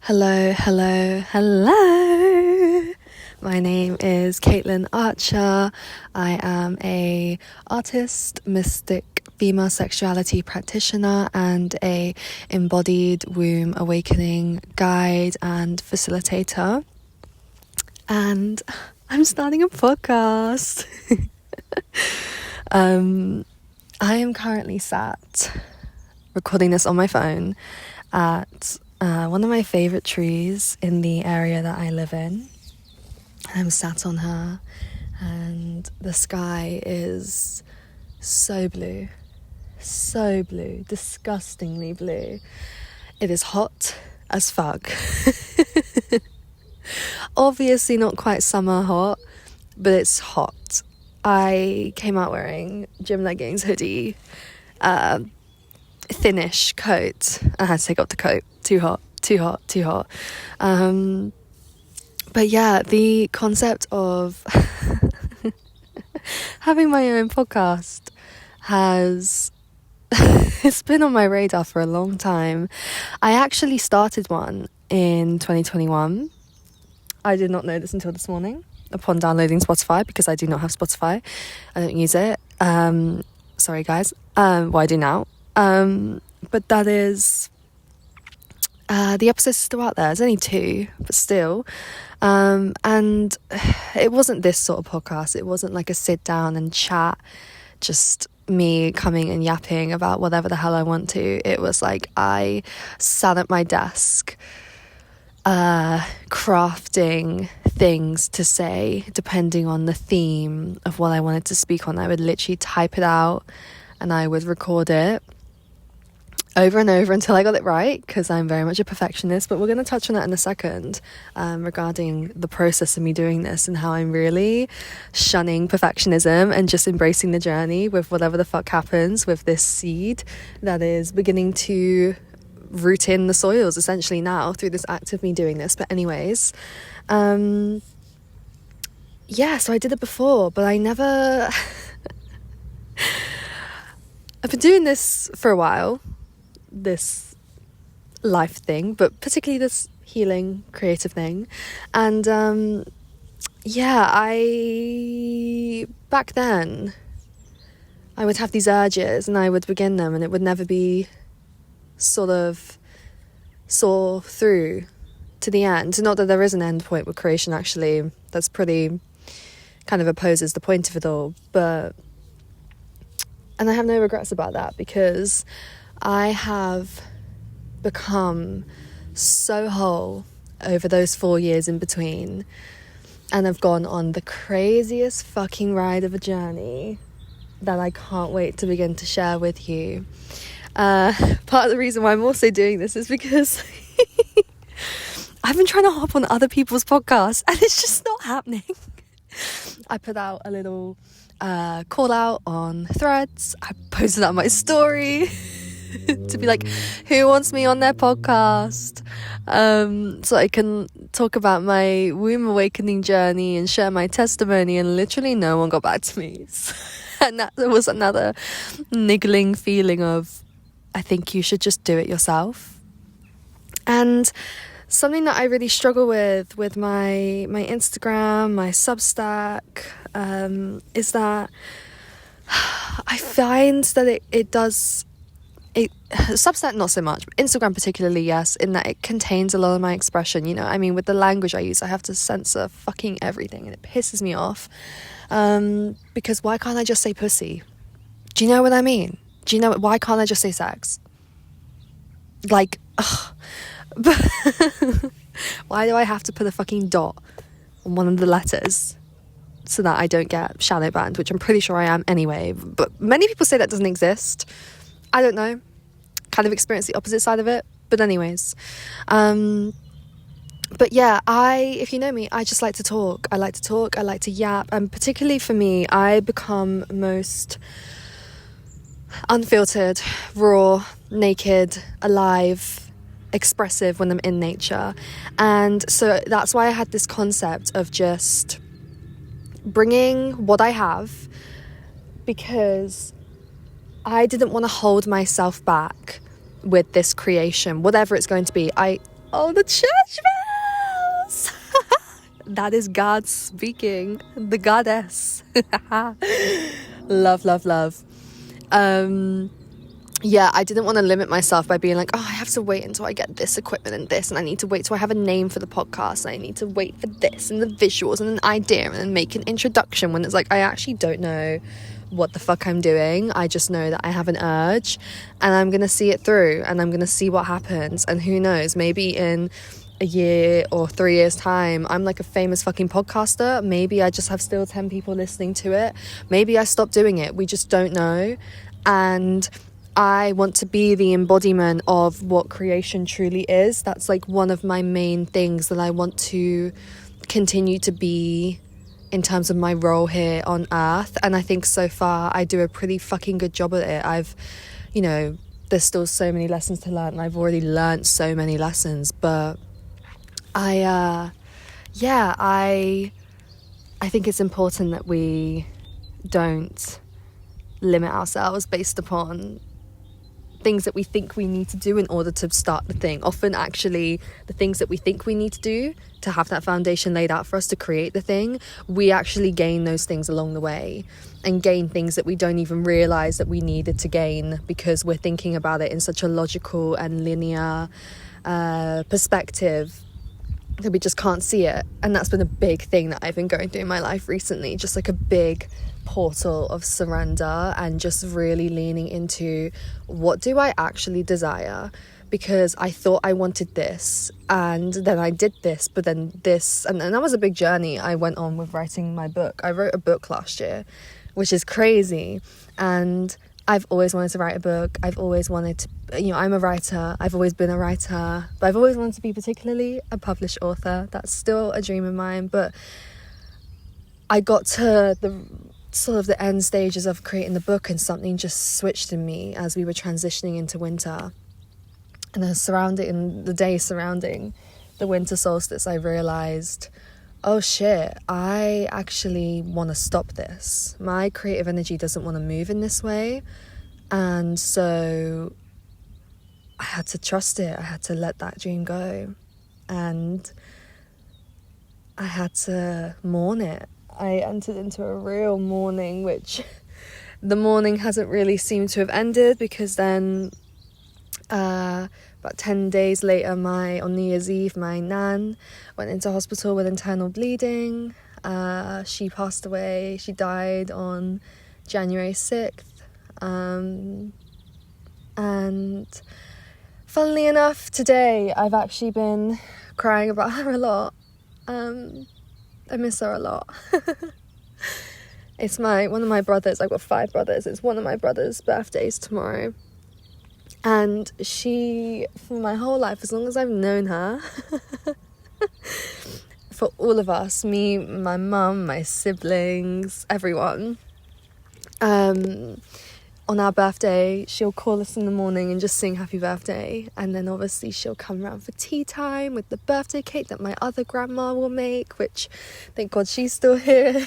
Hello, hello, hello. My name is Caitlin Archer. I am a artist, mystic, female sexuality practitioner, and a embodied womb awakening guide and facilitator. And I'm starting a podcast. I am currently sat recording this on my phone at one of my favourite trees in the area that I live in. I'm sat on her and the sky is so blue, disgustingly blue. It is hot as fuck. Obviously not quite summer hot, but it's hot. I came out wearing gym leggings, hoodie, thinnish coat. I had to take off the coat. Too hot. But yeah, the concept of having my own podcast has it's been on my radar for a long time. I actually started one in 2021. I did not know this until this morning upon downloading Spotify, because I do not have Spotify. I don't use it. Sorry guys. Well, I do now. But that is the episodes are still out there. There's only 2, but still. And it wasn't this sort of podcast. It wasn't like a sit down and chat, just me coming and yapping about whatever the hell I want to. It was like I sat at my desk crafting things to say depending on the theme of what I wanted to speak on. I would literally type it out and I would record it over and over until I got it right, because I'm very much a perfectionist. But we're going to touch on that in a second, regarding the process of me doing this and how I'm really shunning perfectionism and just embracing the journey with whatever the fuck happens with this seed that is beginning to root in the soils essentially now through this act of me doing this. But anyways, so I did it before, but I never I've been doing this for a while, this life thing, but particularly this healing creative thing. And I back then I would have these urges and I would begin them and it would never be sort of saw through to the end. Not that there is an end point with creation, actually. That's pretty kind of opposes the point of it all. And I have no regrets about that, because I have become so whole over those 4 years in between, and I've gone on the craziest fucking ride of a journey that I can't wait to begin to share with you. Part of the reason why I'm also doing this is because I've been trying to hop on other people's podcasts and it's just not happening. I put out a little call out on Threads. I posted out my story to be like, who wants me on their podcast, so I can talk about my womb awakening journey and share my testimony, and literally no one got back to me. And that was another niggling feeling of, I think you should just do it yourself. And something that I really struggle with my Instagram, my Substack, is that I find that it does, Substack not so much, but Instagram particularly, yes, in that it contains a lot of my expression, you know. I mean, with the language I use, I have to censor fucking everything, and it pisses me off, because why can't I just say pussy? Do you know what I mean? Do you know, why can't I just say sex? Like, ugh. Why do I have to put a fucking dot on one of the letters so that I don't get shadow banned, which I'm pretty sure I am anyway, but many people say that doesn't exist. I don't know, kind of experience the opposite side of it, but anyways, but yeah, if you know me, I just like to talk. I like to yap, and particularly for me, I become most unfiltered, raw, naked, alive, expressive when I'm in nature. And so that's why I had this concept of just bringing what I have, because I didn't want to hold myself back with this creation, whatever it's going to be. Oh, the church bells! That is God speaking, the goddess. Love, love, love. Yeah, I didn't want to limit myself by being like, oh, I have to wait until I get this equipment and this, and I need to wait till I have a name for the podcast, and I need to wait for this and the visuals and an idea and then make an introduction, when it's like, I actually don't know what the fuck I'm doing. I just know that I have an urge and I'm gonna see it through, and I'm gonna see what happens, and who knows, maybe in a year or 3 years time I'm like a famous fucking podcaster. Maybe I just have still 10 people listening to it. Maybe I stop doing it. We just don't know. And I want to be the embodiment of what creation truly is. That's like one of my main things that I want to continue to be in terms of my role here on earth. And I think so far I do a pretty fucking good job at it. I've, you know, there's still so many lessons to learn, and I've already learned so many lessons, but I think it's important that we don't limit ourselves based upon things that we think we need to do in order to start the thing. Often actually the things that we think we need to do to have that foundation laid out for us to create the thing, we actually gain those things along the way, and gain things that we don't even realize that we needed to gain, because we're thinking about it in such a logical and linear perspective that we just can't see it. And that's been a big thing that I've been going through in my life recently, just like a big portal of surrender, and just really leaning into, what do I actually desire? Because I thought I wanted this, and then I did this, but then this, and that was a big journey I went on with writing my book. I wrote a book last year, which is crazy, and I've always wanted to write a book. I've always wanted to, you know, I'm a writer. I've always been a writer, but I've always wanted to be particularly a published author. That's still a dream of mine, but I got to the sort of the end stages of creating the book, and something just switched in me as we were transitioning into winter. And then the day surrounding the winter solstice, I realized, oh shit, I actually want to stop this. My creative energy doesn't want to move in this way. And so I had to trust it. I had to let that dream go. And I had to mourn it. I entered into a real mourning, which the mourning hasn't really seemed to have ended, because then about 10 days later, on New Year's Eve, my nan went into hospital with internal bleeding. She passed away. She died on January 6th. And funnily enough, today I've actually been crying about her a lot. I miss her a lot. It's one of my brothers. I've got 5 brothers. It's one of my brothers' birthdays tomorrow. And she, for my whole life, as long as I've known her, for all of us, me, my mum, my siblings, everyone, on our birthday, she'll call us in the morning and just sing happy birthday. And then obviously she'll come around for tea time with the birthday cake that my other grandma will make, which thank God she's still here.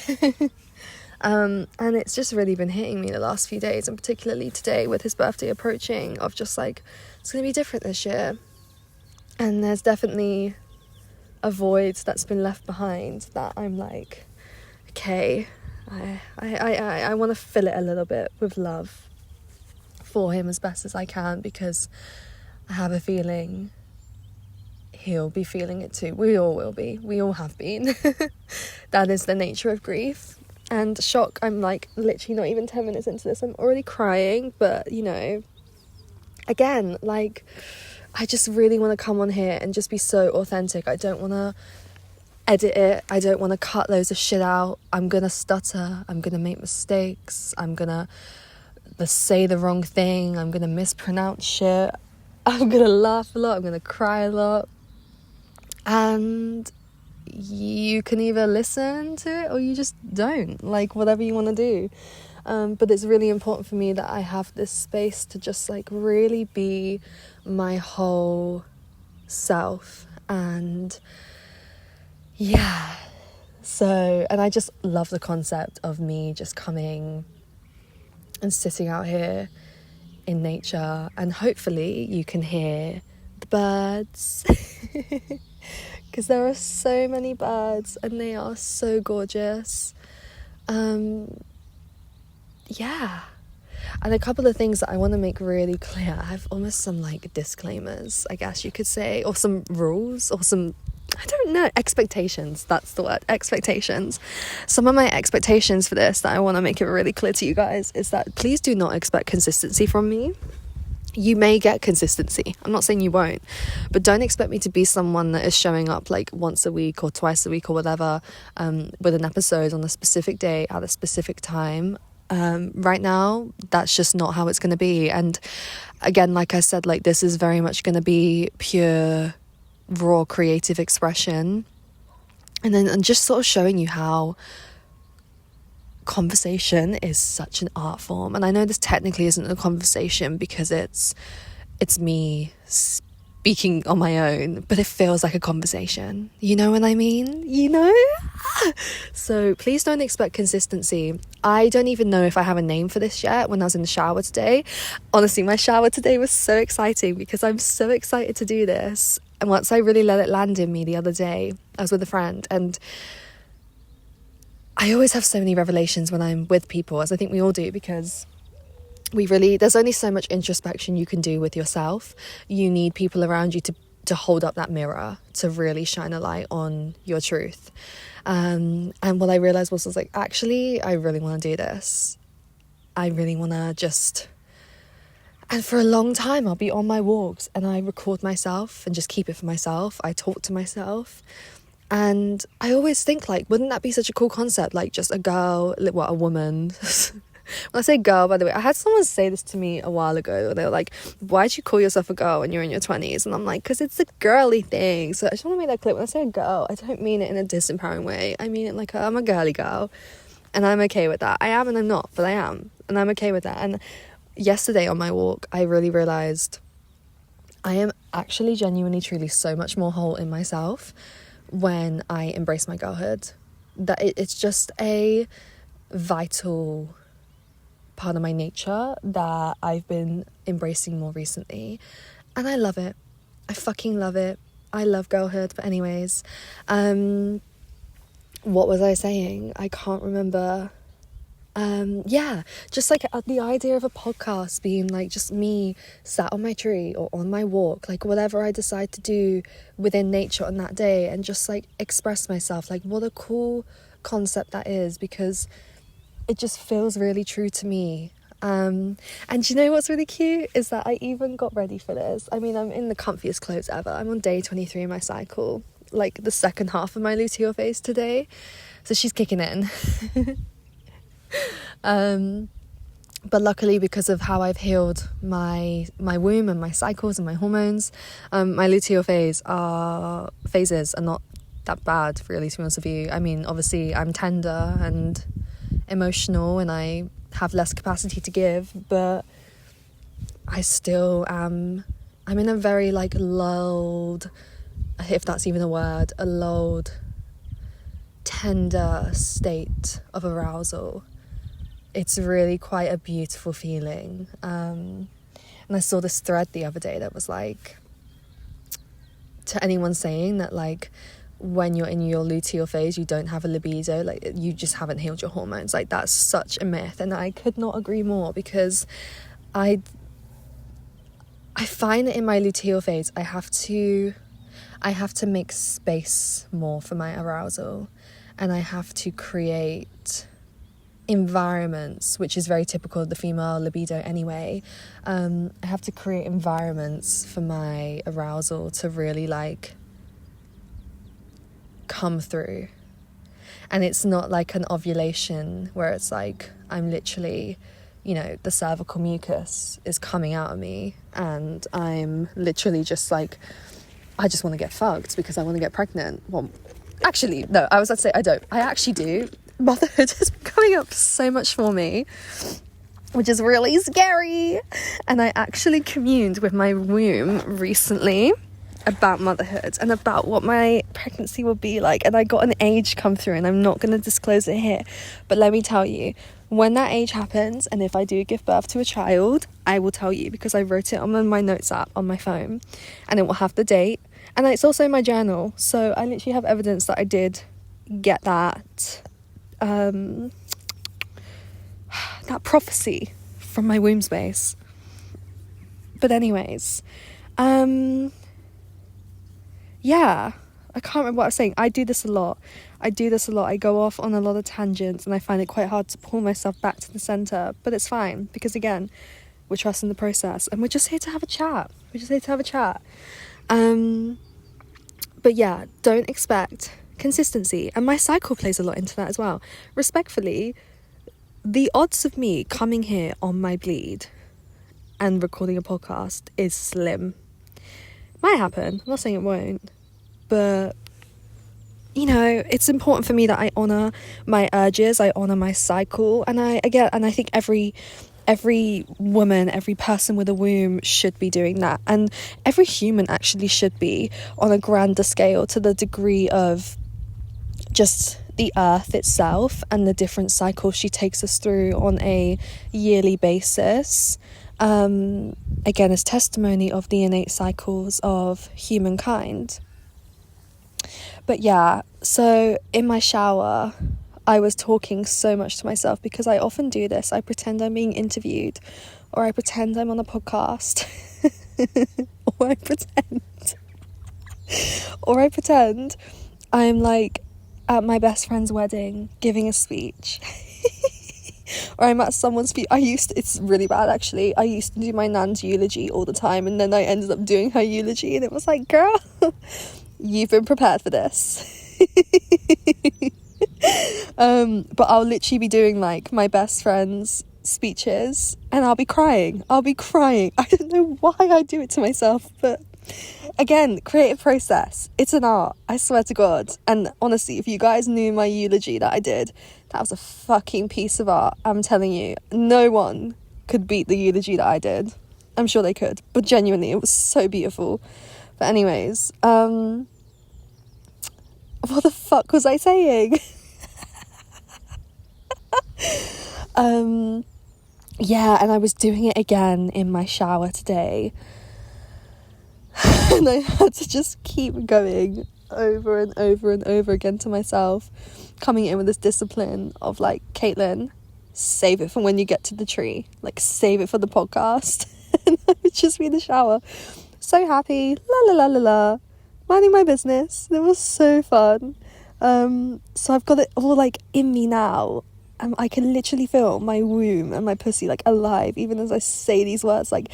And it's just really been hitting me the last few days, and particularly today with his birthday approaching, of just like, it's going to be different this year. And there's definitely a void that's been left behind that I'm like, okay, I want to fill it a little bit with love for him as best as I can, because I have a feeling he'll be feeling it too. We all will be. We all have been. That is the nature of grief. And shock, I'm like literally not even 10 minutes into this, I'm already crying. But, you know, again, like, I just really want to come on here and just be so authentic. I don't want to edit it. I don't want to cut loads of shit out. I'm going to stutter. I'm going to make mistakes. I'm going to say the wrong thing. I'm going to mispronounce shit. I'm going to laugh a lot. I'm going to cry a lot. And you can either listen to it or you just don't, like, whatever you want to do. But it's really important for me that I have this space to just like really be my whole self. And yeah, so, and I just love the concept of me just coming and sitting out here in nature, and hopefully you can hear the birds because there are so many birds and they are so gorgeous. Yeah. And a couple of things that I want to make really clear. I have almost some like disclaimers, I guess you could say, or some rules, or some, I don't know, expectations. That's the word, expectations. Some of my expectations for this that I want to make it really clear to you guys is that please do not expect consistency from me. You may get consistency. I'm not saying you won't, but don't expect me to be someone that is showing up like once a week or twice a week or whatever, with an episode on a specific day at a specific time. Right now, that's just not how it's going to be. And again, like I said, like this is very much going to be pure, raw creative expression. And just sort of showing you how conversation is such an art form. And I know this technically isn't a conversation because it's me speaking on my own, but it feels like a conversation. You know what I mean? You know? So please don't expect consistency. I don't even know if I have a name for this yet. When I was in the shower today, honestly, my shower today was so exciting because I'm so excited to do this. And once I really let it land in me the other day, I was with a friend, and I always have so many revelations when I'm with people, as I think we all do, because there's only so much introspection you can do with yourself. You need people around you to hold up that mirror, to really shine a light on your truth. And what I realized was like, actually, I really want to do this. I really want to just... And for a long time, I'll be on my walks and I record myself and just keep it for myself. I talk to myself. And I always think, like, wouldn't that be such a cool concept? Like, just a girl, a woman... When I say girl, by the way, I had someone say this to me a while ago. They were like, why'd you call yourself a girl when you're in your 20s? And I'm like, because it's a girly thing. So I just want to make that clear. When I say a girl, I don't mean it in a disempowering way. I mean it like I'm a girly girl. And I'm okay with that. I am and I'm not, but I am. And I'm okay with that. And yesterday on my walk, I really realised I am actually genuinely, truly so much more whole in myself when I embrace my girlhood. That it's just a vital part of my nature that I've been embracing more recently, and I love it. I fucking love it. I love girlhood. But anyways, what was I saying? I can't remember. Just like the idea of a podcast being like just me sat on my tree or on my walk, like whatever I decide to do within nature on that day, and just like express myself. Like, what a cool concept that is, because it just feels really true to me. And you know what's really cute is that I even got ready for this. I mean, I'm in the comfiest clothes ever. I'm on day 23 in my cycle, like the second half of my luteal phase today, so she's kicking in. But luckily, because of how I've healed my womb and my cycles and my hormones, my luteal phases are not that bad, really, to be honest with you. I mean, obviously I'm tender and emotional and I have less capacity to give, but I still am... I'm in a very like lulled, if that's even a word, a lulled, tender state of arousal. It's really quite a beautiful feeling. And I saw this thread the other day that was like, to anyone saying that like when you're in your luteal phase you don't have a libido, like you just haven't healed your hormones. Like, that's such a myth, and I could not agree more, because I find that in my luteal phase I have to make space more for my arousal, and I have to create environments, which is very typical of the female libido anyway. I have to create environments for my arousal to really like come through. And it's not like an ovulation where it's like I'm literally, you know, the cervical mucus is coming out of me and I'm literally just like, I just want to get fucked because I want to get pregnant. Well, actually, no, I was about to say I don't. I actually do. Motherhood is coming up so much for me, which is really scary. And I actually communed with my womb recently about motherhood and about what my pregnancy will be like. And I got an age come through, and I'm not going to disclose it here. But let me tell you, when that age happens, and if I do give birth to a child, I will tell you, because I wrote it on my notes app on my phone, and it will have the date, And it's also my journal, so I literally have evidence that I did get that that prophecy from my womb space. But anyways, yeah, I can't remember what I was saying. I do this a lot. I go off on a lot of tangents, and I find it quite hard to pull myself back to the centre. But it's fine, because again, we're trusting the process, and we're just here to have a chat. But yeah, don't expect consistency. And my cycle plays a lot into that as well. Respectfully, the odds of me coming here on my bleed and recording a podcast is slim. Might happen. I'm not saying it won't. But, you know, it's important for me that I honour my urges, I honour my cycle. And I think every woman, every person with a womb should be doing that. And every human actually should be, on a grander scale, to the degree of just the earth itself and the different cycles she takes us through on a yearly basis. Again, as testimony of the innate cycles of humankind. But yeah, so in my shower, I was talking so much to myself, because I often do this. I pretend I'm being interviewed, or I pretend I'm on a podcast, or I pretend I'm like at my best friend's wedding giving a speech. Or I'm at someone's speech. It's really bad actually. I used to do my nan's eulogy all the time, and then I ended up doing her eulogy, and it was like, girl, you've been prepared for this. But I'll literally be doing like my best friend's speeches, and I'll be crying. I don't know why I do it to myself, but again, creative process. It's an art, I swear to God. And honestly, if you guys knew my eulogy that I did, that was a fucking piece of art. I'm telling you, no one could beat the eulogy that I did. I'm sure they could, but genuinely, it was so beautiful. But anyways, what the fuck was I saying? Yeah, and I was doing it again in my shower today. And I had to just keep going over and over and over again to myself, coming in with this discipline of like, Caitlin, save it for when you get to the tree, like save it for the podcast. And I would just be in the shower, so happy, la la la la la, minding my business. It was so fun. So I've got it all like in me now, and I can literally feel my womb and my pussy like alive, even as I say these words. Like,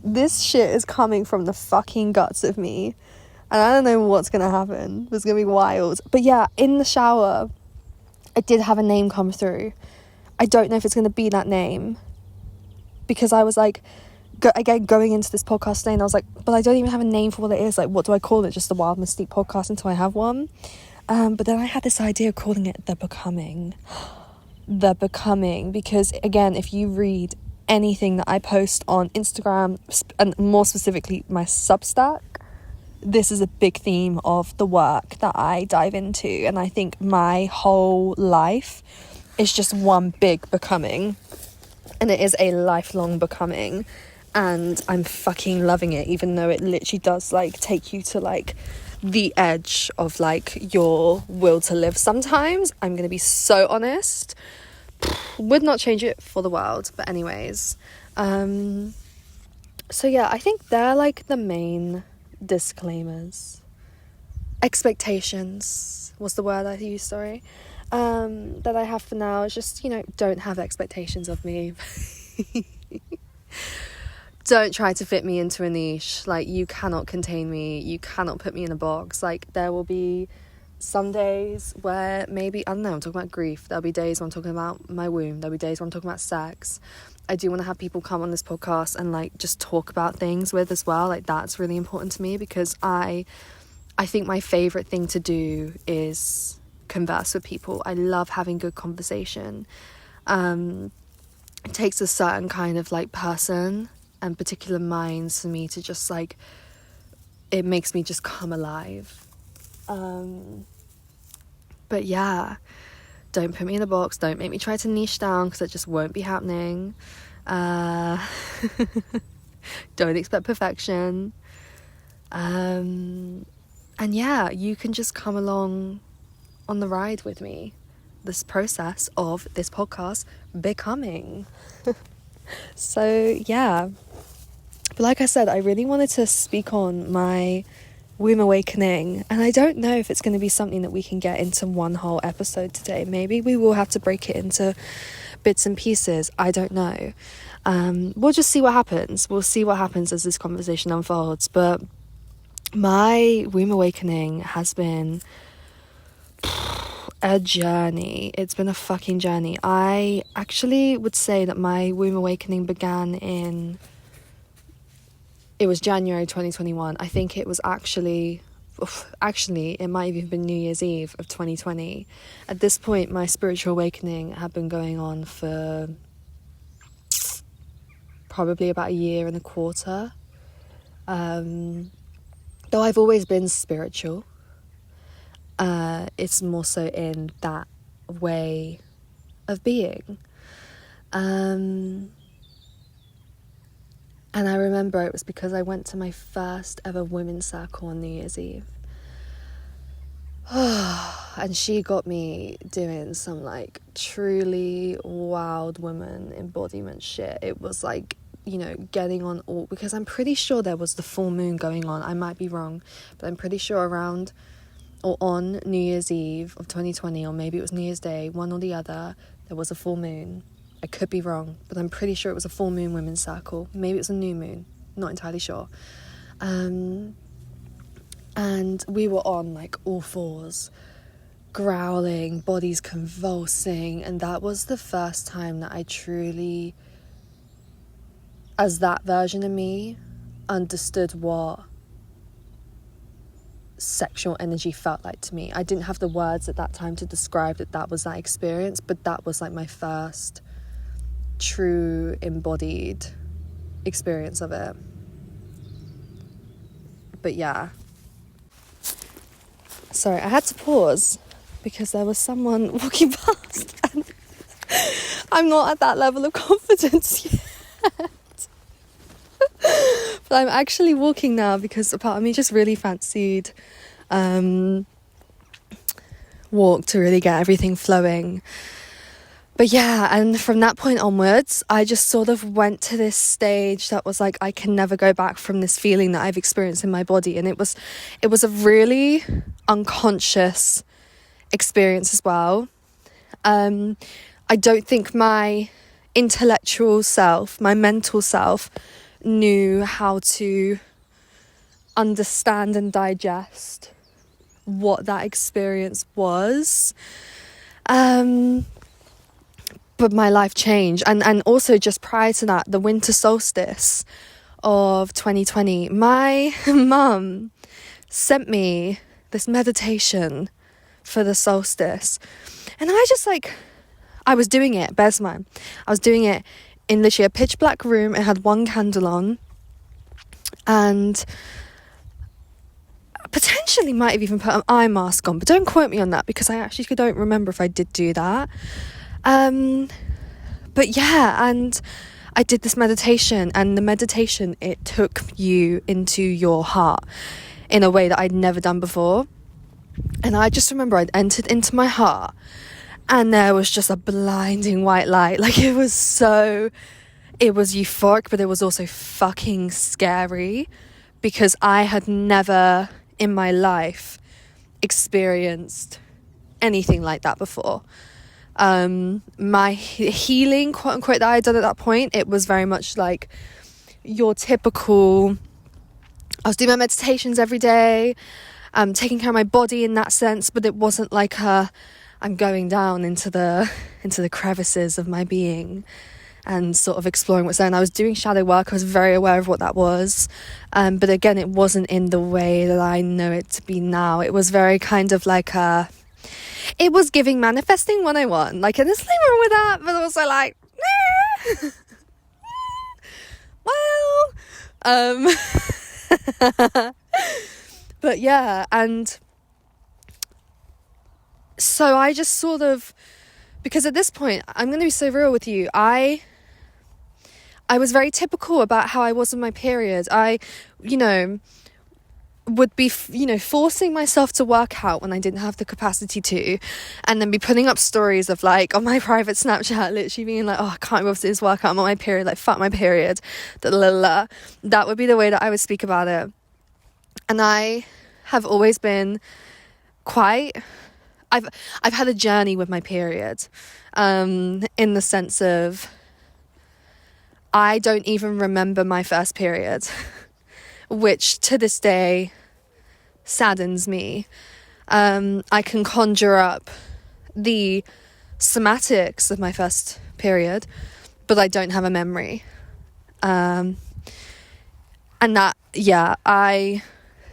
this shit is coming from the fucking guts of me, and I don't know what's gonna happen. It's gonna be wild. But yeah, in the shower, I did have a name come through. I don't know if it's gonna be that name, because I was like, going into this podcast today, and I was like, but I don't even have a name for what it is. Like, what do I call it? Just the Wild Mystique Podcast until I have one. But then I had this idea of calling it The Becoming. The Becoming, because again, if you read anything that I post on Instagram, and more specifically my Substack, this is a big theme of the work that I dive into. And I think my whole life is just one big becoming, and it is a lifelong becoming, and I'm fucking loving it, even though it literally does like take you to like the edge of like your will to live sometimes. I'm gonna be so honest, would not change it for the world. But anyways, so yeah, I think they're like the main disclaimers. Expectations was the word I used, sorry, that I have for now. Is just, you know, don't have expectations of me. Don't try to fit me into a niche. Like, you cannot contain me, you cannot put me in a box. Like, there will be some days where maybe, I don't know, I'm talking about grief. There'll be days when I'm talking about my womb. There'll be days when I'm talking about sex. I do want to have people come on this podcast and like just talk about things with as well. Like, that's really important to me, because I think my favorite thing to do is converse with people. I love having good conversation. It takes a certain kind of like person and particular minds for me to just like, it makes me just come alive. But yeah, don't put me in a box. Don't make me try to niche down, because it just won't be happening. Don't expect perfection. And yeah, you can just come along on the ride with me, this process of this podcast becoming. So yeah, but like I said, I really wanted to speak on my womb awakening, and I don't know if it's going to be something that we can get into one whole episode today. Maybe we will have to break it into bits and pieces. I don't know. We'll just see what happens. We'll see what happens as this conversation unfolds. But my womb awakening has been a journey. It's been a fucking journey. I actually would say that my womb awakening began it was January 2021. I think it was actually it might have even been New Year's Eve of 2020. At this point, my spiritual awakening had been going on for probably about a year and a quarter. Though I've always been spiritual, it's more so in that way of being. And I remember it was because I went to my first ever women's circle on New Year's Eve. And she got me doing some like truly wild woman embodiment shit. It was like, getting on all, because I'm pretty sure there was the full moon going on. I might be wrong, but I'm pretty sure around or on New Year's Eve of 2020, or maybe it was New Year's Day, one or the other, there was a full moon. I could be wrong, but I'm pretty sure it was a full moon women's circle. Maybe it was a new moon, not entirely sure. And we were on like all fours, growling, bodies convulsing, and that was the first time that I truly, as that version of me, understood what sexual energy felt like to me. I didn't have the words at that time to describe that was that experience, but that was like my first true embodied experience of it. But yeah, sorry, I had to pause because there was someone walking past and I'm not at that level of confidence yet. But I'm actually walking now because a part of me just really fancied walk to really get everything flowing. But yeah, and from that point onwards, I just sort of went to this stage that was like, I can never go back from this feeling that I've experienced in my body. And it was a really unconscious experience as well. I don't think my intellectual self, my mental self, knew how to understand and digest what that experience was. But my life changed. And also just prior to that, the winter solstice of 2020, my mum sent me this meditation for the solstice. And I was doing it, bear in mind, I was doing it in literally a pitch black room. It had one candle on. And potentially might have even put an eye mask on. But don't quote me on that because I actually don't remember if I did do that. But yeah, and I did this meditation, and the meditation, it took you into your heart in a way that I'd never done before. And I just remember I'd entered into my heart and there was just a blinding white light. Like it was euphoric, but it was also fucking scary because I had never in my life experienced anything like that before. My healing, quote unquote, that I had done at that point, it was very much like your typical, I was doing my meditations every day, taking care of my body in that sense, but it wasn't like I'm going down into the crevices of my being and sort of exploring what's there. And I was doing shadow work. I was very aware of what that was, but again, it wasn't in the way that I know it to be now. It was very kind of like it was giving manifesting 101. Like, and there's nothing wrong with that, but also like, well, but yeah, and so I just sort of, because at this point, I'm going to be so real with you, I was very typical about how I was in my period. would be, forcing myself to work out when I didn't have the capacity to, and then be putting up stories of like on my private Snapchat, literally being like, oh, I can't be able to do this workout, I'm on my period, like fuck my period, that would be the way that I would speak about it. And I have always been I've had a journey with my period, in the sense of I don't even remember my first period, which to this day saddens me. I can conjure up the somatics of my first period, but I don't have a memory. And that, I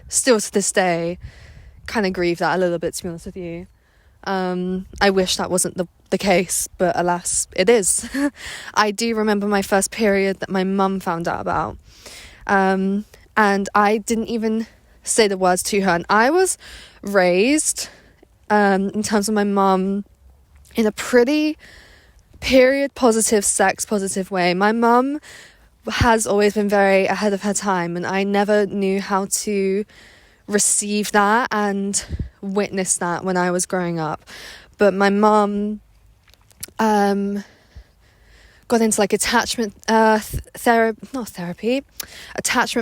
still to this day kind of grieve that a little bit, to be honest with you. I wish that wasn't the case, but alas, it is. I do remember my first period that my mum found out about. And I didn't even say the words to her. And I was raised, in terms of my mum, in a pretty period positive, sex positive way. My mum has always been very ahead of her time, and I never knew how to receive that and witness that when I was growing up. But my mum got into like attachment attachment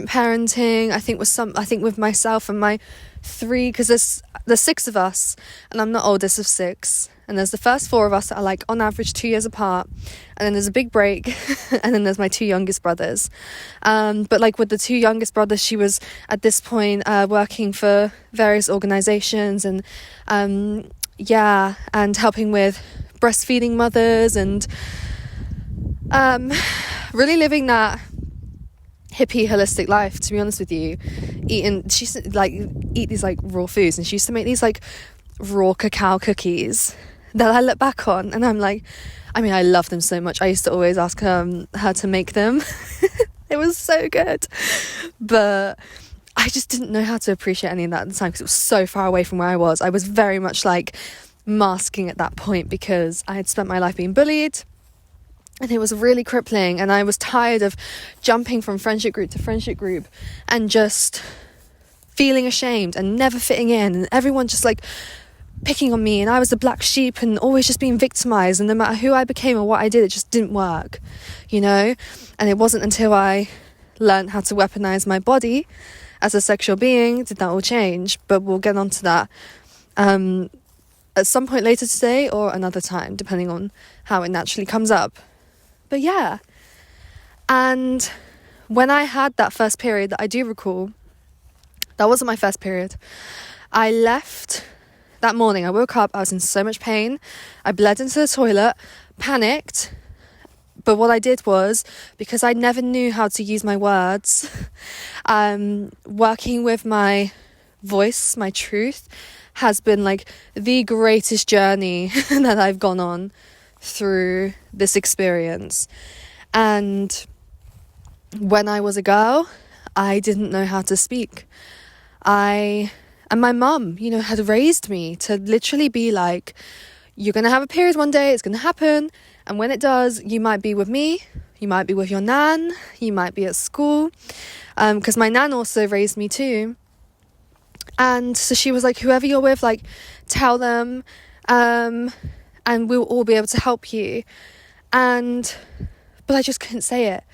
parenting. I think with myself and my three, because there's 6 of us and I'm the oldest of 6, and there's the first 4 of us that are like on average 2 years apart, and then there's a big break and then there's my 2 youngest brothers, but like with the 2 youngest brothers, she was at this point working for various organizations and and helping with breastfeeding mothers and really living that hippie holistic life, to be honest with you. She used to like eat these like raw foods, and she used to make these like raw cacao cookies that I look back on and I'm like, I love them so much. I used to always ask her to make them. It was so good, but I just didn't know how to appreciate any of that at the time because it was so far away from where I was. I was very much like masking at that point because I had spent my life being bullied. And it was really crippling, and I was tired of jumping from friendship group to friendship group and just feeling ashamed and never fitting in, and everyone just like picking on me, and I was the black sheep and always just being victimized, and no matter who I became or what I did, it just didn't work, And it wasn't until I learned how to weaponize my body as a sexual being did that all change. But we'll get on to that at some point later today or another time, depending on how it naturally comes up. But yeah, and when I had that first period that I do recall, that wasn't my first period. I left that morning. I woke up, I was in so much pain. I bled into the toilet, panicked. But what I did was, because I never knew how to use my words, working with my voice, my truth, has been like the greatest journey that I've gone on through this experience. And when I was a girl, I didn't know how to speak. And my mum, had raised me to literally be like, you're going to have a period one day, it's going to happen, and when it does, you might be with me, you might be with your nan, you might be at school, because my nan also raised me too. And so she was like, whoever you're with, like, tell them, and we'll all be able to help you. But I just couldn't say it.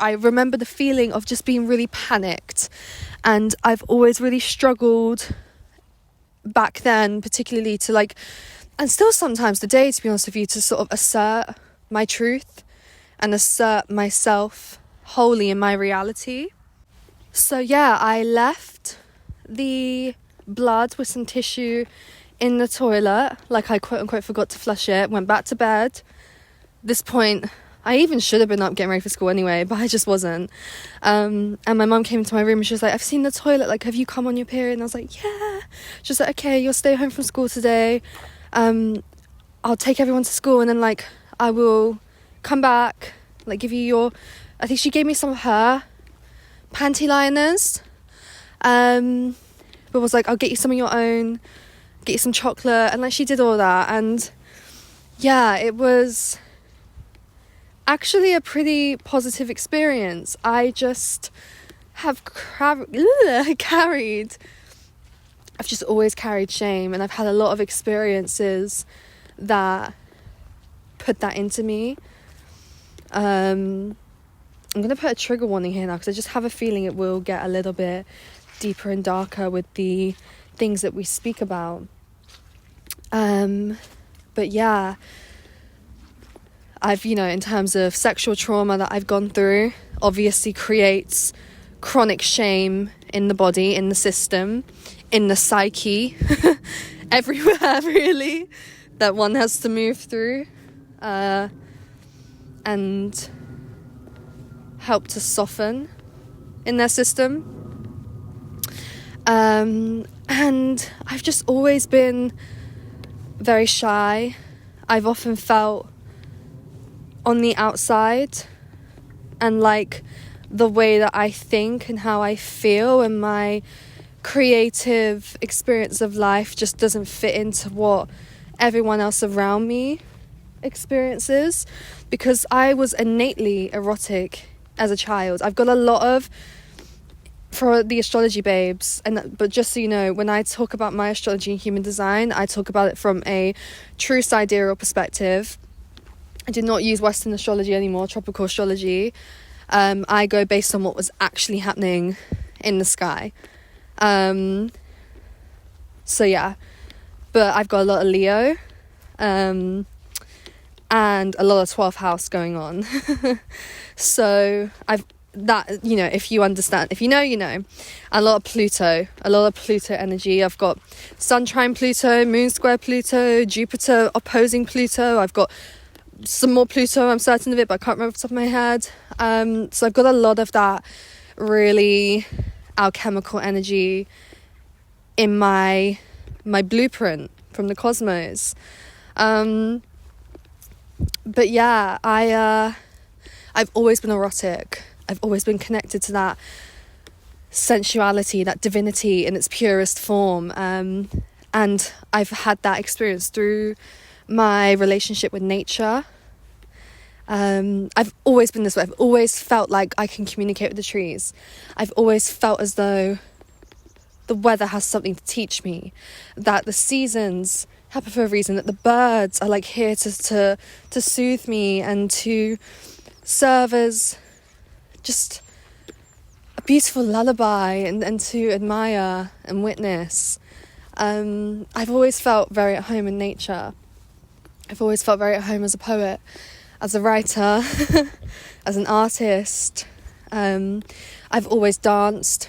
I remember the feeling of just being really panicked. And I've always really struggled back then, particularly to like, and still sometimes today, to be honest with you, to sort of assert my truth and assert myself wholly in my reality. So yeah, I left the blood with some tissue in the toilet, like I quote unquote forgot to flush it, went back to bed. This point, I even should have been up getting ready for school anyway, but I just wasn't. And my mum came into my room and she was like, I've seen the toilet, like, have you come on your period? And I was like, yeah. She was like, okay, you'll stay home from school today. I'll take everyone to school, and then like I will come back, like give you your, I think she gave me some of her panty liners, but was like, I'll get you some of your own, get you some chocolate, and like she did all that. And yeah, it was actually a pretty positive experience. I just have carried, I've just always carried shame, and I've had a lot of experiences that put that into me. I'm going to put a trigger warning here now, because I just have a feeling it will get a little bit deeper and darker with the things that we speak about. But yeah, I've, in terms of sexual trauma that I've gone through, obviously creates chronic shame in the body, in the system, in the psyche, everywhere really, that one has to move through, and help to soften in their system. And I've just always been very shy. I've often felt on the outside, and like the way that I think and how I feel and my creative experience of life just doesn't fit into what everyone else around me experiences, because I was innately erotic as a child. I've got a lot of, for the astrology babes, but just so you know, when I talk about my astrology and human design, I talk about it from a true sidereal perspective. I do not use Western astrology anymore, tropical astrology. I go based on what was actually happening in the sky. So yeah, but I've got a lot of Leo, and a lot of 12th house going on. So if you understand, if you know, a lot of Pluto energy. I've got Sun trine Pluto, Moon square Pluto, Jupiter opposing Pluto. I've got some more Pluto, I'm certain of it, but I can't remember off the top of my head. So I've got a lot of that really alchemical energy in my blueprint from the cosmos. But yeah, I've always been erotic. I've always been connected to that sensuality, that divinity in its purest form. And I've had that experience through my relationship with nature. I've always been this way. I've always felt like I can communicate with the trees. I've always felt as though the weather has something to teach me, that the seasons happen for a reason, that the birds are like here to soothe me and to serve as just a beautiful lullaby and to admire and witness. I've always felt very at home in nature. I've always felt very at home as a poet, as a writer, as an artist. I've always danced,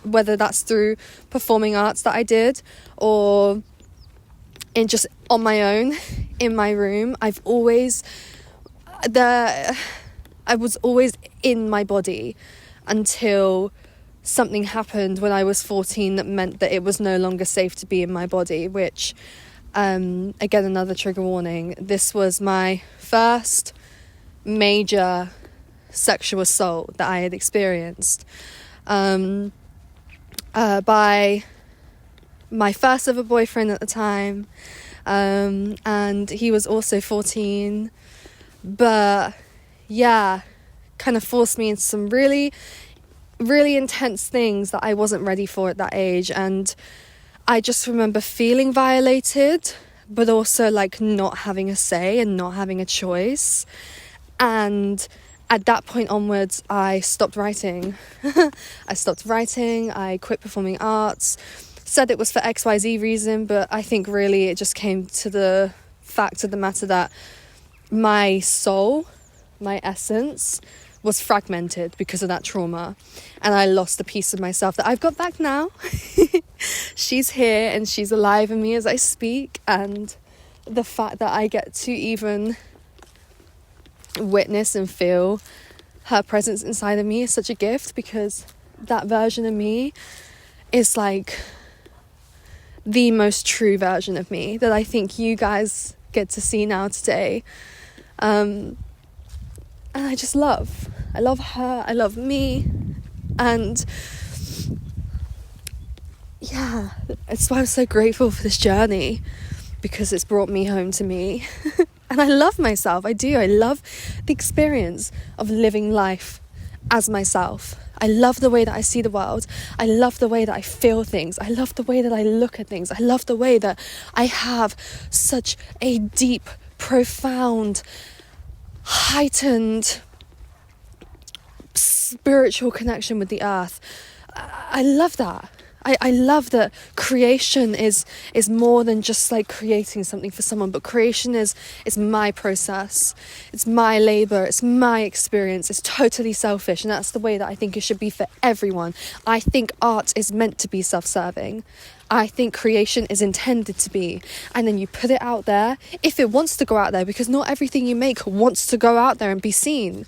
whether that's through performing arts that I did or in just on my own in my room. I was always in my body until something happened when I was 14 that meant that it was no longer safe to be in my body, which, again, another trigger warning. This was my first major sexual assault that I had experienced by my first ever boyfriend at the time, and he was also 14, but yeah, kind of forced me into some really, really intense things that I wasn't ready for at that age. And I just remember feeling violated, but also like not having a say and not having a choice. And at that point onwards, I stopped writing. I quit performing arts, said it was for XYZ reason, but I think really it just came to the fact of the matter that my soul, my essence, was fragmented because of that trauma, and I lost a piece of myself that I've got back now. She's here and she's alive in me as I speak, and the fact that I get to even witness and feel her presence inside of me is such a gift, because that version of me is like the most true version of me that I think you guys get to see now today. And I just love her, I love me, and yeah, that's why I'm so grateful for this journey, because it's brought me home to me. And I love myself, I do. I love the experience of living life as myself. I love the way that I see the world. I love the way that I feel things. I love the way that I look at things. I love the way that I have such a deep, profound, heightened spiritual connection with the earth. I love that. I love that creation is more than just like creating something for someone, but creation is my process. It's my labor. It's my experience. It's totally selfish, and that's the way that I think it should be for everyone. I think art is meant to be self-serving. I think creation is intended to be, and then you put it out there if it wants to go out there, because not everything you make wants to go out there and be seen.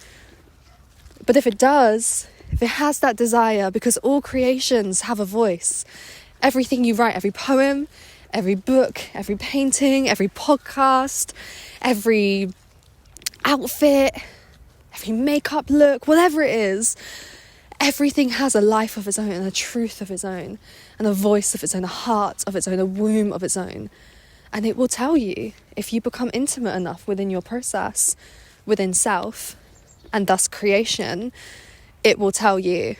But if it does, if it has that desire, because all creations have a voice. Everything you write, every poem, every book, every painting, every podcast, every outfit, every makeup look, whatever it is, everything has a life of its own and a truth of its own and a voice of its own, a heart of its own, a womb of its own. And it will tell you, if you become intimate enough within your process, within self, and thus creation, it will tell you,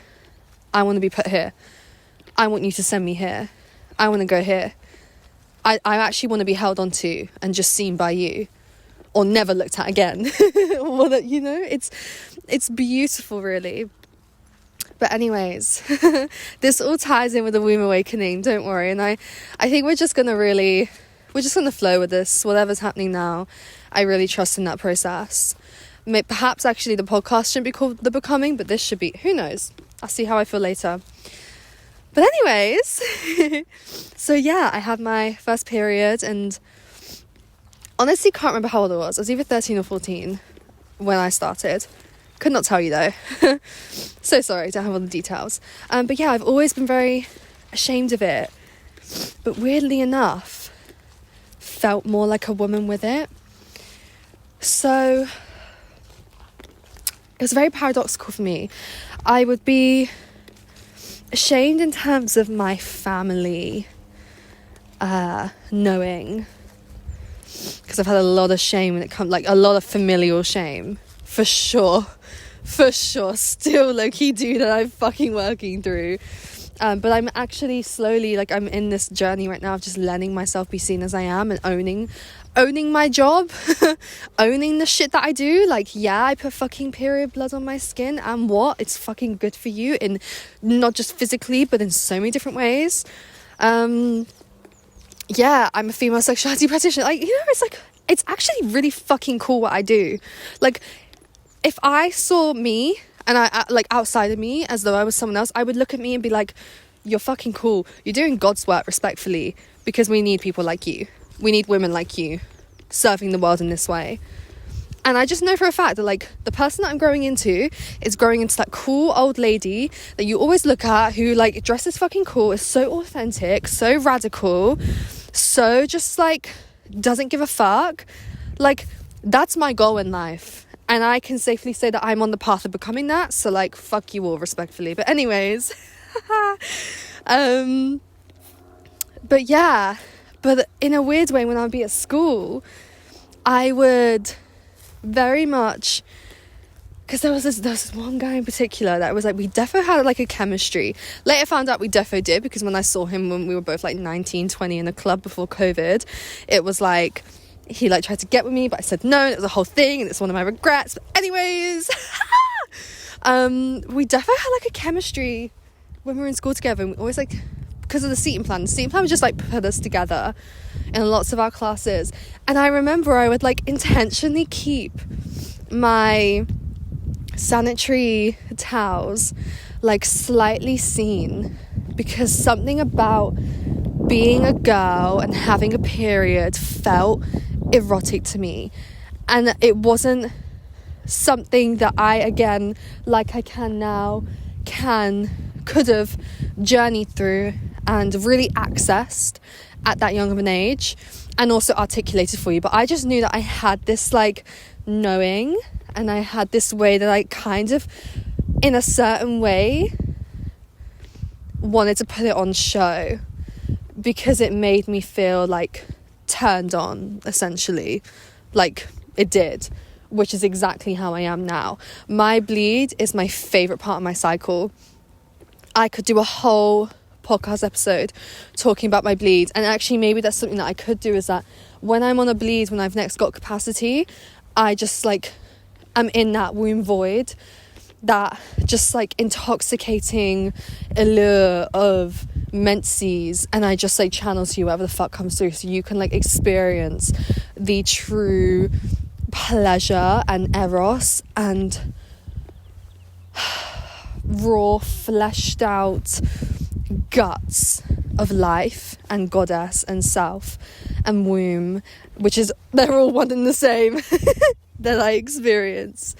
I want to be put here. I want you to send me here. I want to go here. I actually want to be held onto and just seen by you, or never looked at again. Well, you know, it's beautiful, really. But anyways, this all ties in with the womb awakening, don't worry. And I think we're just going to flow with this, whatever's happening now. I really trust in that process. Perhaps actually the podcast shouldn't be called The Becoming, but this should be, who knows? I'll see how I feel later. But anyways, so yeah, I had my first period, and honestly can't remember how old I was. I was either 13 or 14 when I started. Could not tell you though. So sorry, don't have all the details. But yeah, I've always been very ashamed of it, but weirdly enough, felt more like a woman with it. So it was very paradoxical for me. I would be ashamed in terms of my family knowing, because I've had a lot of shame when it comes, like a lot of familial shame, for sure, still low-key do that I'm fucking working through. But I'm actually slowly, like, I'm in this journey right now of just letting myself be seen as I am and owning my job, owning the shit that I do. Like, yeah, I put fucking period blood on my skin, and what? It's fucking good for you, in not just physically, but in so many different ways. Yeah, I'm a female sexuality practitioner. Like, you know, it's like, it's actually really fucking cool what I do. Like, if I saw me, and I like outside of me as though I was someone else, I would look at me and be like, you're fucking cool. You're doing God's work, respectfully, because we need people like you. We need women like you serving the world in this way. And I just know for a fact that, like, the person that I'm growing into is growing into that cool old lady that you always look at, who, like, dresses fucking cool, is so authentic, so radical, so just, like, doesn't give a fuck. Like, that's my goal in life. And I can safely say that I'm on the path of becoming that. So, like, fuck you all, respectfully. But anyways. But yeah. But in a weird way, when I would be at school, I would very much... Because there was this one guy in particular that was like, we defo had like a chemistry. Later found out we defo did, because when I saw him when we were both like 19, 20 in a club before COVID, it was like... he like tried to get with me, but I said no, and it was a whole thing, and it's one of my regrets. But anyways, we definitely had like a chemistry when we were in school together, and we always, like, because of the seating plan would just like put us together in lots of our classes. And I remember I would like intentionally keep my sanitary towels like slightly seen, because something about being a girl and having a period felt erotic to me, and it wasn't something that I, again, like I can now, could have journeyed through and really accessed at that young of an age, and also articulated for you. But I just knew that I had this like knowing, and I had this way that I kind of, in a certain way, wanted to put it on show, because it made me feel like turned on, essentially, like it did, which is exactly how I am now. My bleed is my favourite part of my cycle. I could do a whole podcast episode talking about my bleeds, and actually maybe that's something that I could do, is that when I'm on a bleed, when I've next got capacity, I just like, I'm in that womb void, that just like intoxicating allure of menses, and I just like channel to you whatever the fuck comes through, so you can like experience the true pleasure and eros and raw fleshed out guts of life and goddess and self and womb, which is, they're all one and the same that I experience.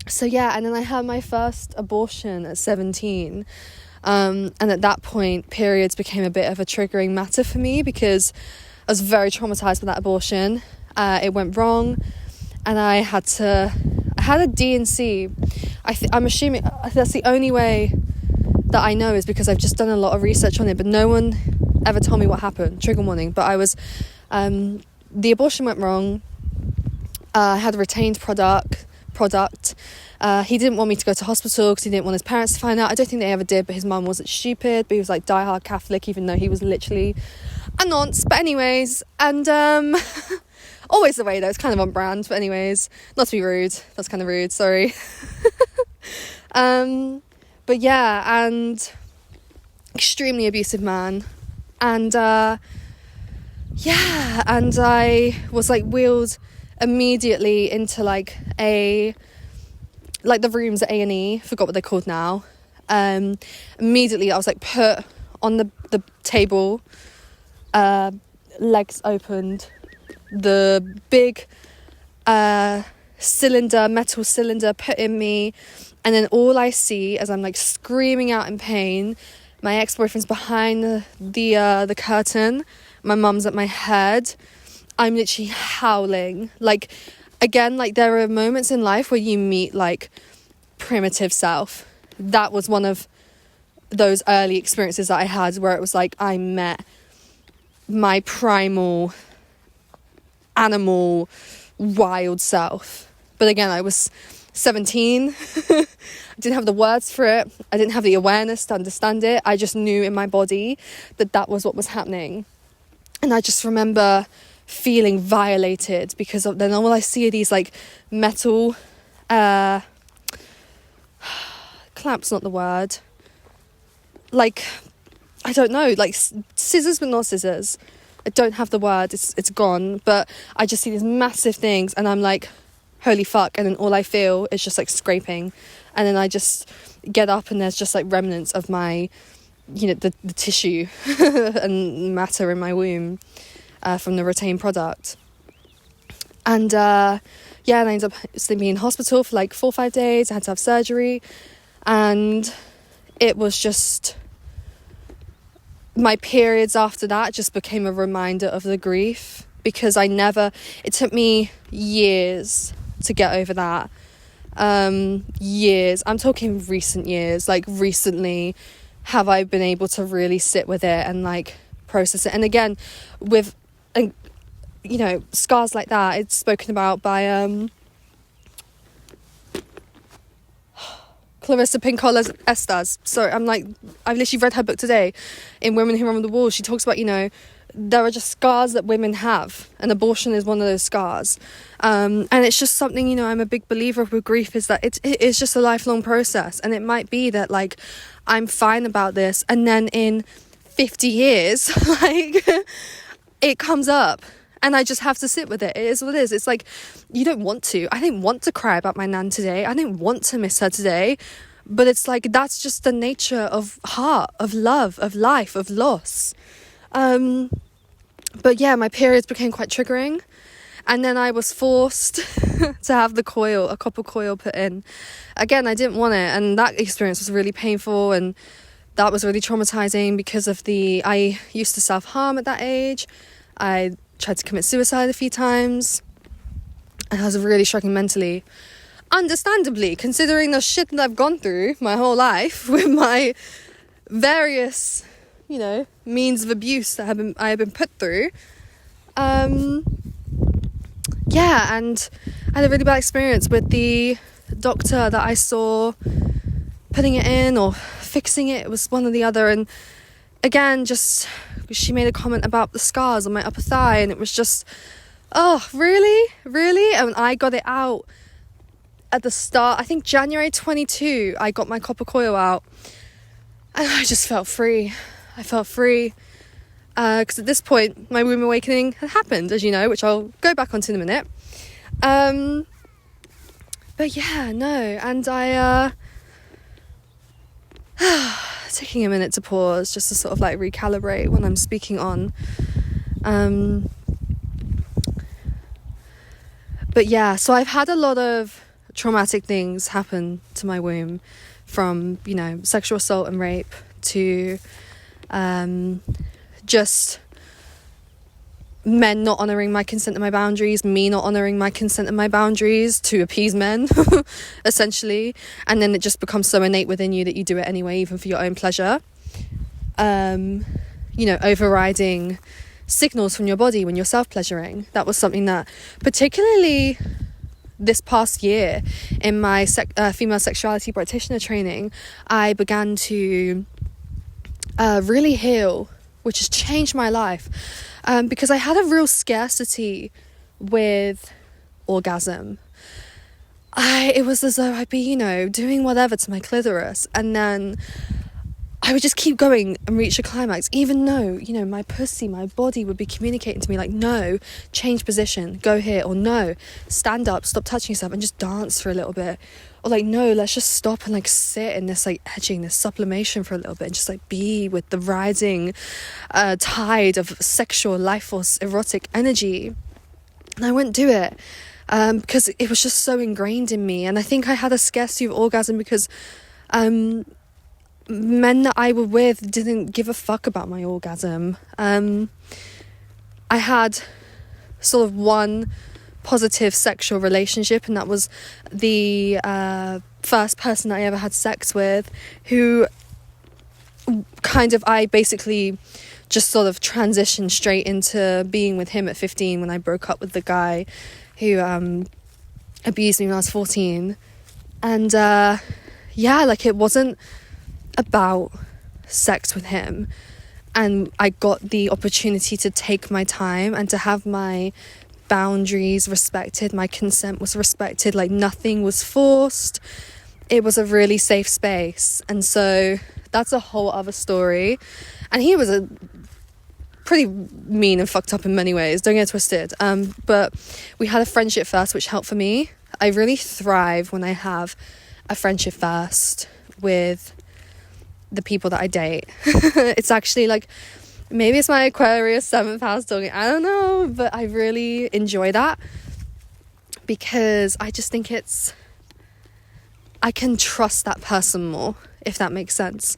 So yeah, and then I had my first abortion at 17, and at that point periods became a bit of a triggering matter for me, because I was very traumatized by that abortion. It went wrong, and I had a D&C. I'm assuming that's the only way that I know, is because I've just done a lot of research on it, but no one ever told me what happened. Trigger warning. But I was, the abortion went wrong. I had a retained product. He didn't want me to go to hospital because he didn't want his parents to find out. I don't think they ever did, but his mum wasn't stupid, but he was like diehard Catholic, even though he was literally a nonce. But anyways, and always the way though, it's kind of on brand. But anyways, not to be rude, that's kind of rude, sorry. But yeah, and extremely abusive man, and yeah, and I was like wheeled immediately into like the rooms at A&E, forgot what they're called now. Immediately I was like put on the table, legs opened, the big metal cylinder put in me, and then all I see as I'm like screaming out in pain, my ex-boyfriend's behind the curtain, my mum's at my head, I'm literally howling. Like, again, like there are moments in life where you meet like primitive self. That was one of those early experiences that I had, where it was like I met my primal animal wild self. But again, I was 17. I didn't have the words for it. I didn't have the awareness to understand it. I just knew in my body that was what was happening. And I just remember feeling violated, because then all I see are these like metal clamps, not the word, like I don't know, like scissors but not scissors. I don't have the word, it's gone, but I just see these massive things and I'm like, holy fuck. And then all I feel is just like scraping, and then I just get up and there's just like remnants of my, you know, the tissue and matter in my womb from the retained product. And yeah, and I ended up sleeping in hospital for like 4 or 5 days. I had to have surgery, and it was just, my periods after that just became a reminder of the grief, because it took me years to get over that. Years, I'm talking recent years, like recently have I been able to really sit with it and like process it. And again, with you know, scars like that, it's spoken about by Clarissa Pinkola Estes. So I've literally read her book today in Women Who Run the Wall. She talks about, you know, there are just scars that women have, and abortion is one of those scars. And it's just something, you know, I'm a big believer with grief, is that it's just a lifelong process. And it might be that like I'm fine about this, and then in 50 years like it comes up and I just have to sit with it. It is what it is. It's like, you don't want to. I didn't want to cry about my nan today. I didn't want to miss her today. But it's like, that's just the nature of heart, of love, of life, of loss. But yeah, my periods became quite triggering. And then I was forced to have a copper coil put in. Again, I didn't want it. And that experience was really painful. And that was really traumatizing because of I used to self-harm at that age. I tried to commit suicide a few times, and I was really struggling mentally, understandably, considering the shit that I've gone through my whole life with my various, you know, means of abuse that I have been put through. yeah, and I had a really bad experience with the doctor that I saw putting it in or fixing it. It was one or the other. And again, just she made a comment about the scars on my upper thigh, and it was just, oh, really? And I got it out at the start, I think January 22, I got my copper coil out, and I just felt free. I felt free because at this point my womb awakening had happened, as you know, which I'll go back onto in a minute. But yeah, no, and I taking a minute to pause just to sort of like recalibrate when I'm speaking on. But yeah, so I've had a lot of traumatic things happen to my womb, from, you know, sexual assault and rape to just men not honouring my consent and my boundaries, me not honouring my consent and my boundaries to appease men, essentially. And then it just becomes so innate within you that you do it anyway, even for your own pleasure. You know, overriding signals from your body when you're self-pleasuring. That was something that particularly this past year in my female sexuality practitioner training, I began to really heal, which has changed my life, because I had a real scarcity with orgasm. It was as though I'd be, you know, doing whatever to my clitoris, and then I would just keep going and reach a climax, even though, you know, my pussy, my body would be communicating to me like, no, change position, go here, or no, stand up, stop touching yourself and just dance for a little bit, or like, no, let's just stop and like sit in this like edging, this sublimation for a little bit and just like be with the rising tide of sexual life force, erotic energy. And I wouldn't do it because it was just so ingrained in me. And I think I had a scarcity of orgasm because men that I were with didn't give a fuck about my orgasm. I had sort of one positive sexual relationship, and that was the first person I ever had sex with, who kind of, I basically just sort of transitioned straight into being with him at 15 when I broke up with the guy who abused me when I was 14. And yeah, like, it wasn't about sex with him, and I got the opportunity to take my time and to have my boundaries respected. My consent was respected, like nothing was forced. It was a really safe space, and so that's a whole other story. And he was a pretty mean and fucked up in many ways, don't get twisted, but we had a friendship first, which helped for me. I really thrive when I have a friendship first with the people that I date. It's actually like, maybe it's my Aquarius 7th house talking, I don't know, but I really enjoy that because I just think I can trust that person more, if that makes sense.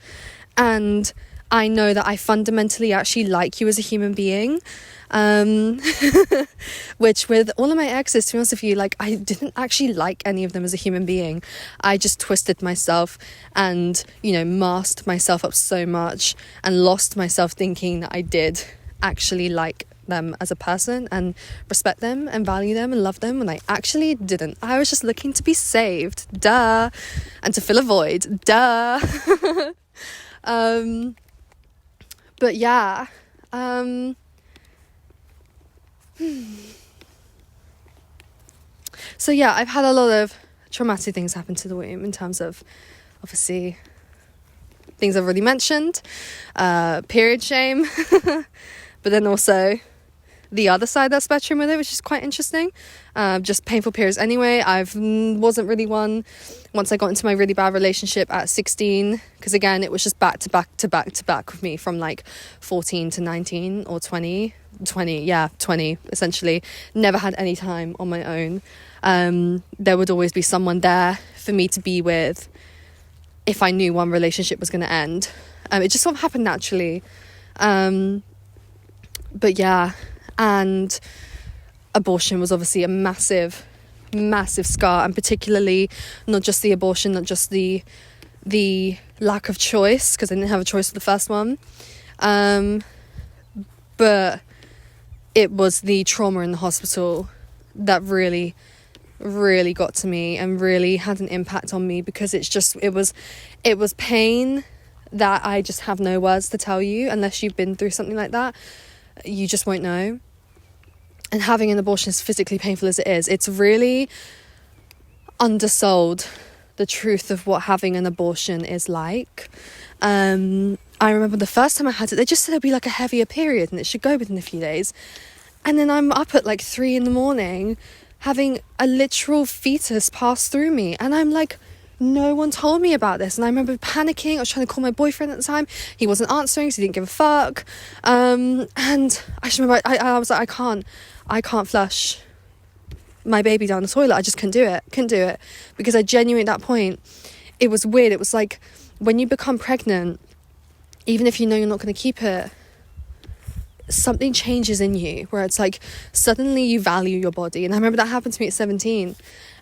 And I know that I fundamentally actually like you as a human being, which with all of my exes, to be honest with you, like, I didn't actually like any of them as a human being. I just twisted myself and, you know, masked myself up so much and lost myself thinking that I did actually like them as a person and respect them and value them and love them, when I actually didn't. I was just looking to be saved, duh, and to fill a void, duh. But yeah, so yeah, I've had a lot of traumatic things happen to the womb in terms of, obviously, things I've already mentioned, period shame, but then also the other side of that spectrum with it, which is quite interesting. Just painful periods anyway. I wasn't really one once I got into my really bad relationship at 16, because again, it was just back to back with me from like 14 to 19 or 20 essentially. Never had any time on my own. There would always be someone there for me to be with if I knew one relationship was going to end. It just sort of happened naturally. But yeah, and abortion was obviously a massive scar, and particularly not just the abortion, not just the lack of choice, because I didn't have a choice for the first one, but it was the trauma in the hospital that really, really got to me and really had an impact on me, because it was pain that I just have no words to tell you. Unless you've been through something like that, you just won't know. And having an abortion, as physically painful as it is, it's really undersold the truth of what having an abortion is like. I remember the first time I had it, they just said it'd be like a heavier period and it should go within a few days. And then I'm up at like 3 a.m. having a literal fetus pass through me. And I'm like, no one told me about this. And I remember panicking. I was trying to call my boyfriend at the time. He wasn't answering, so he didn't give a fuck. And I just remember I was like, I can't flush my baby down the toilet. I just couldn't do it. Because I genuinely, at that point, it was weird. It was like when you become pregnant, even if you know you're not going to keep it, something changes in you where it's like suddenly you value your body. And I remember that happened to me at 17.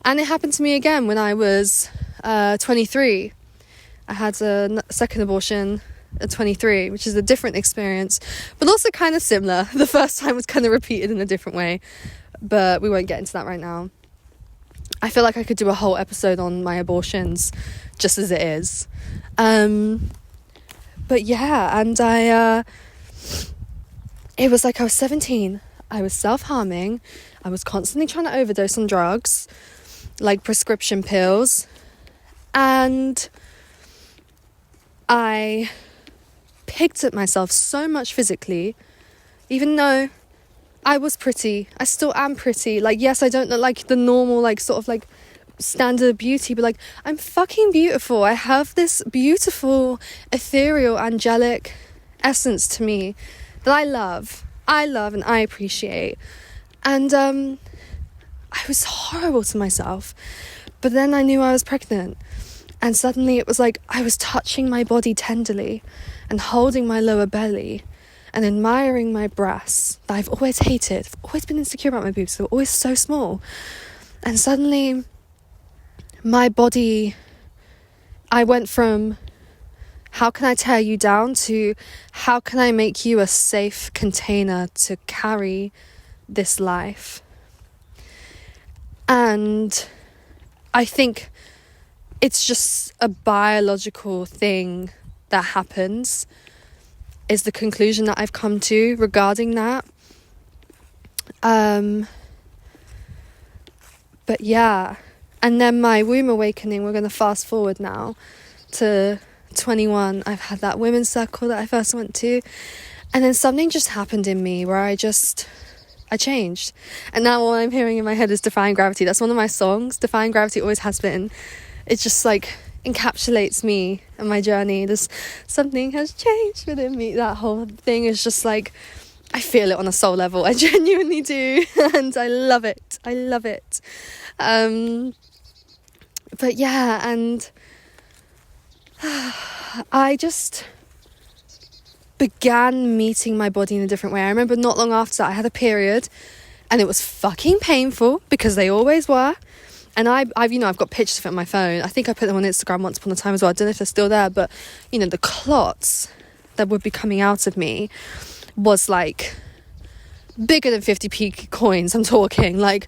And it happened to me again when I was 23. I had a second abortion at 23, which is a different experience, but also kind of similar. The first time was kind of repeated in a different way, but we won't get into that right now. I feel like I could do a whole episode on my abortions just as it is. But yeah, and it was like I was 17. I was self-harming. I was constantly trying to overdose on drugs, like prescription pills. And I picked at myself so much physically, even though I was pretty. I still am pretty. Like, yes, I don't look like the normal, like, sort of like standard beauty, but like, I'm fucking beautiful. I have this beautiful, ethereal, angelic essence to me that I love and I appreciate. And I was horrible to myself. But then I knew I was pregnant. And suddenly it was like I was touching my body tenderly and holding my lower belly and admiring my breasts that I've always hated. I've always been insecure about my boobs. They were always so small. And suddenly my body, I went from how can I tear you down to how can I make you a safe container to carry this life. And I think it's just a biological thing that happens, is the conclusion that I've come to regarding that. But yeah, and then my womb awakening, we're going to fast forward now to 21. I've had that women's circle that I first went to, and then something just happened in me where I changed. And now all I'm hearing in my head is Defying Gravity. That's one of my songs. Defying Gravity always has been. It just like encapsulates me and my journey. There's something has changed within me. That whole thing is just like, I feel it on a soul level. I genuinely do. And I love it. But yeah, and I just began meeting my body in a different way. I remember not long after that I had a period, and it was fucking painful because they always were. And I've got pictures of it on my phone. I think I put them on Instagram once upon a time as well. I don't know if they're still there, but the clots that would be coming out of me was like bigger than 50p coins. I'm talking like,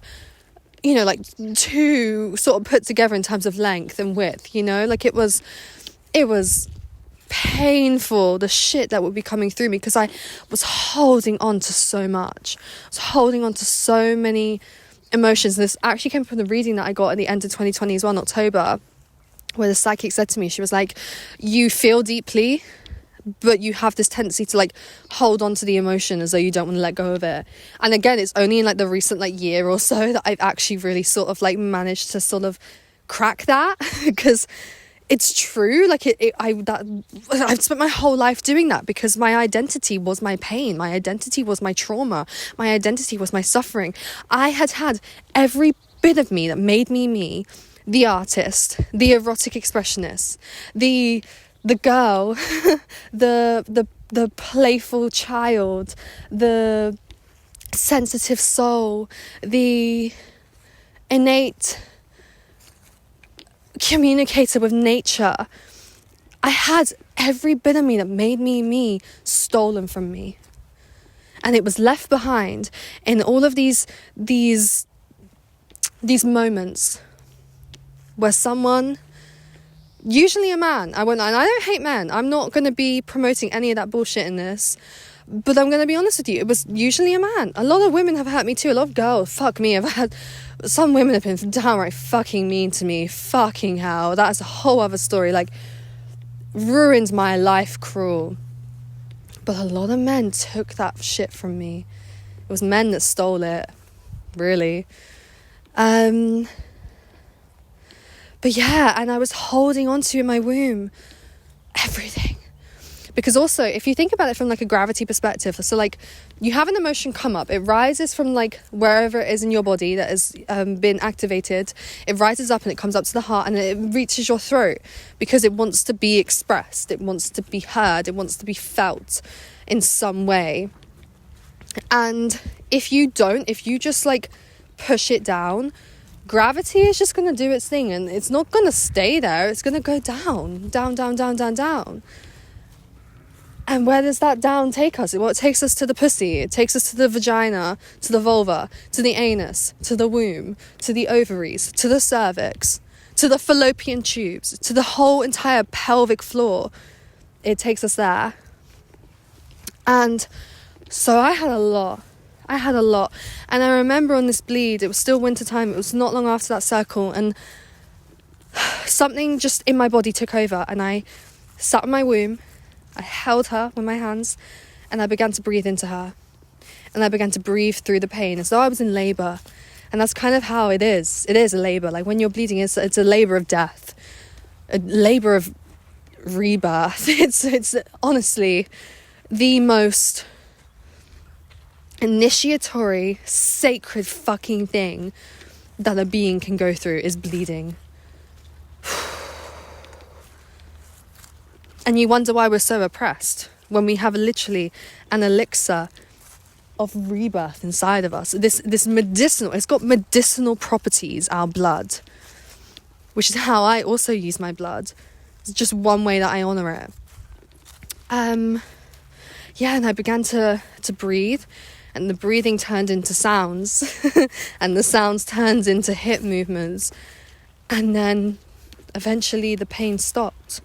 like two sort of put together in terms of length and width, like it was painful, the shit that would be coming through me, because I was holding on to so much. I was holding on to so many emotions. This actually came from the reading that I got at the end of 2020 as well, in October, where the psychic said to me, she was like, you feel deeply, but you have this tendency to like hold on to the emotion as though you don't want to let go of it. And again, it's only in like the recent like year or so that I've actually really sort of like managed to sort of crack that, because it's true. Like I've spent my whole life doing that, because my identity was my pain, my identity was my trauma, my identity was my suffering. I had every bit of me that made me me, the artist, the erotic expressionist, the girl, the playful child, the sensitive soul, the innate communicator with nature. I had every bit of me that made me me stolen from me, and it was left behind in all of these these moments where someone, usually a man, and I don't hate men, I'm not going to be promoting any of that bullshit in this, but I'm going to be honest with you, it was usually a man. A lot of women have hurt me too, a lot of girls, fuck me, some women have been downright fucking mean to me, fucking hell, that's a whole other story, like, ruined my life cruel. But a lot of men took that shit from me. It was men that stole it, really. But yeah, and I was holding on to in my womb everything. Because also, if you think about it from like a gravity perspective, so like you have an emotion come up, it rises from like wherever it is in your body that has been activated, it rises up and it comes up to the heart and it reaches your throat because it wants to be expressed, it wants to be heard, it wants to be felt in some way. And if you just like push it down, gravity is just going to do its thing and it's not going to stay there, it's going to go down, down, down, down, down, down. And where does that down take us? Well, it takes us to the pussy, it takes us to the vagina, to the vulva, to the anus, to the womb, to the ovaries, to the cervix, to the fallopian tubes, to the whole entire pelvic floor. It takes us there. And so I had a lot. And I remember on this bleed, it was still winter time, it was not long after that circle, and something just in my body took over, and I sat in my womb, I held her with my hands, and I began to breathe into her. And I began to breathe through the pain as though I was in labour. And that's kind of how it is. It is a labour. Like when you're bleeding, it's a labour of death. A labour of rebirth. It's honestly the most initiatory, sacred fucking thing that a being can go through is bleeding. And you wonder why we're so oppressed when we have literally an elixir of rebirth inside of us. This medicinal, it's got medicinal properties, our blood, which is how I also use my blood. It's just one way that I honour it. Yeah, and I began to breathe, and the breathing turned into sounds, and the sounds turned into hip movements, and then eventually the pain stopped.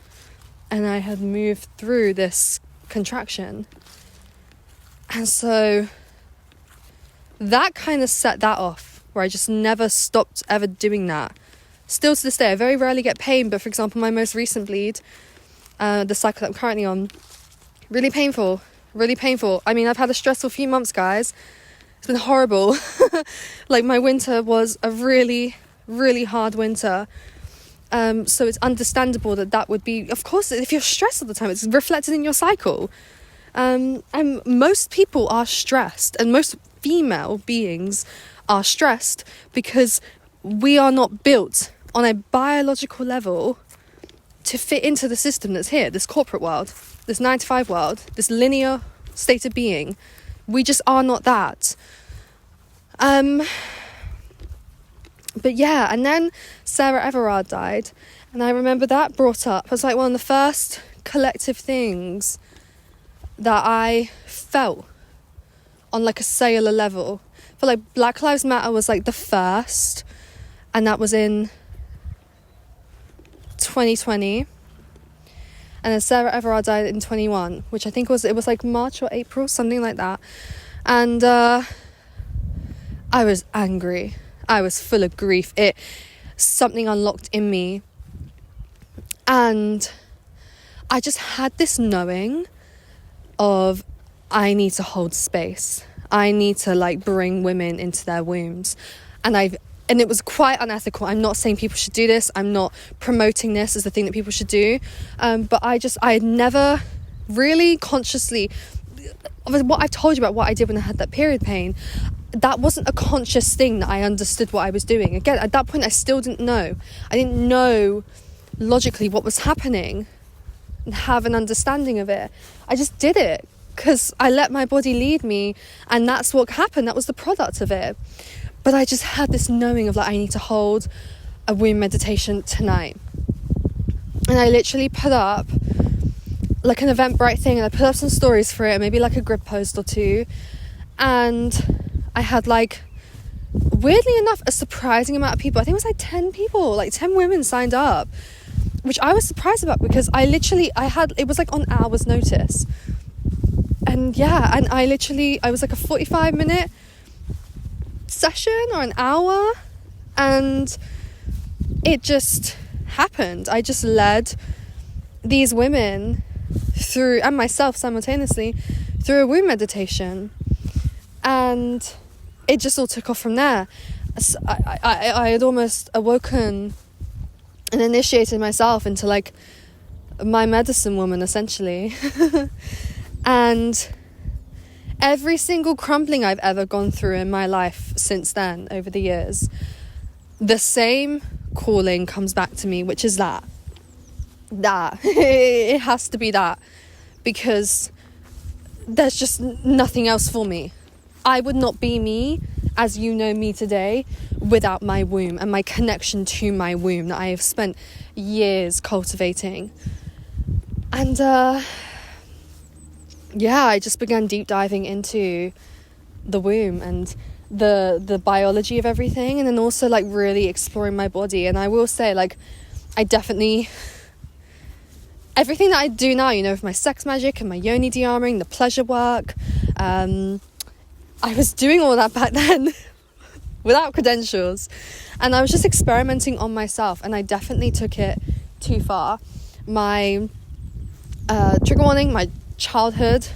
And I had moved through this contraction. And so that kind of set that off, where I just never stopped ever doing that. Still to this day, I very rarely get pain, but for example, my most recent bleed, the cycle that I'm currently on, really painful. I mean, I've had a stressful few months, guys. It's been horrible. Like my winter was a really, really hard winter. So it's understandable that would be, of course, if you're stressed all the time, it's reflected in your cycle. And most people are stressed, and most female beings are stressed because we are not built on a biological level to fit into the system that's here, this corporate world, this 9-to-5 world, this linear state of being. We just are not that. But yeah, and then Sarah Everard died, and I remember that brought up. It was like one of the first collective things that I felt on like a cellular level. But like Black Lives Matter was like the first, and that was in 2020. And then Sarah Everard died in 21, which I think it was like March or April, something like that. And I was angry. I was full of grief. Something unlocked in me. And I just had this knowing of, I need to hold space. I need to like bring women into their wombs. And it was quite unethical. I'm not saying people should do this. I'm not promoting this as the thing that people should do. But I had never really consciously, what I've told you about what I did when I had that period pain, that wasn't a conscious thing that I understood what I was doing. Again, at that point, I still didn't know. I didn't know logically what was happening and have an understanding of it. I just did it because I let my body lead me, and that's what happened. That was the product of it. But I just had this knowing of like, I need to hold a womb meditation tonight. And I literally put up like an Eventbrite thing, and I put up some stories for it, maybe like a grid post or two. And I had like weirdly enough, a surprising amount of people. I think it was like 10 people, like 10 women signed up, which I was surprised about because it was like on hours notice. And yeah, and I was like a 45-minute session or an hour, and it just happened. I just led these women through, and myself simultaneously, through a womb meditation, and it just all took off from there. I had almost awoken and initiated myself into like my medicine woman, essentially. And every single crumbling I've ever gone through in my life since then, over the years, the same calling comes back to me, which is that it has to be that, because there's just nothing else for me. I would not be me as you know me today without my womb and my connection to my womb that I have spent years cultivating. And I just began deep diving into the womb and the biology of everything, and then also like really exploring my body. And I will say, like, I definitely, everything that I do now, you know, with my sex magic and my yoni de-armoring, the pleasure work, I was doing all that back then without credentials, and I was just experimenting on myself, and I definitely took it too far. My trigger warning, my childhood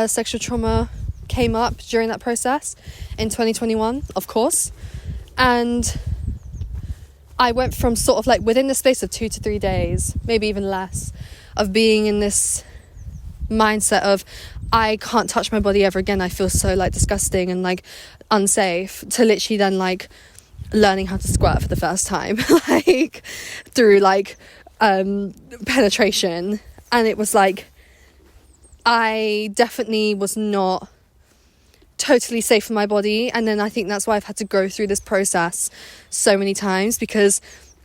sexual trauma came up during that process in 2021, of course, and I went from sort of like within the space of 2 to 3 days, maybe even less, of being in this mindset of I can't touch my body ever again, I feel so like disgusting and like unsafe, to literally then like learning how to squirt for the first time like through like penetration. And it was like I definitely was not totally safe in my body, and then I think that's why I've had to go through this process so many times, because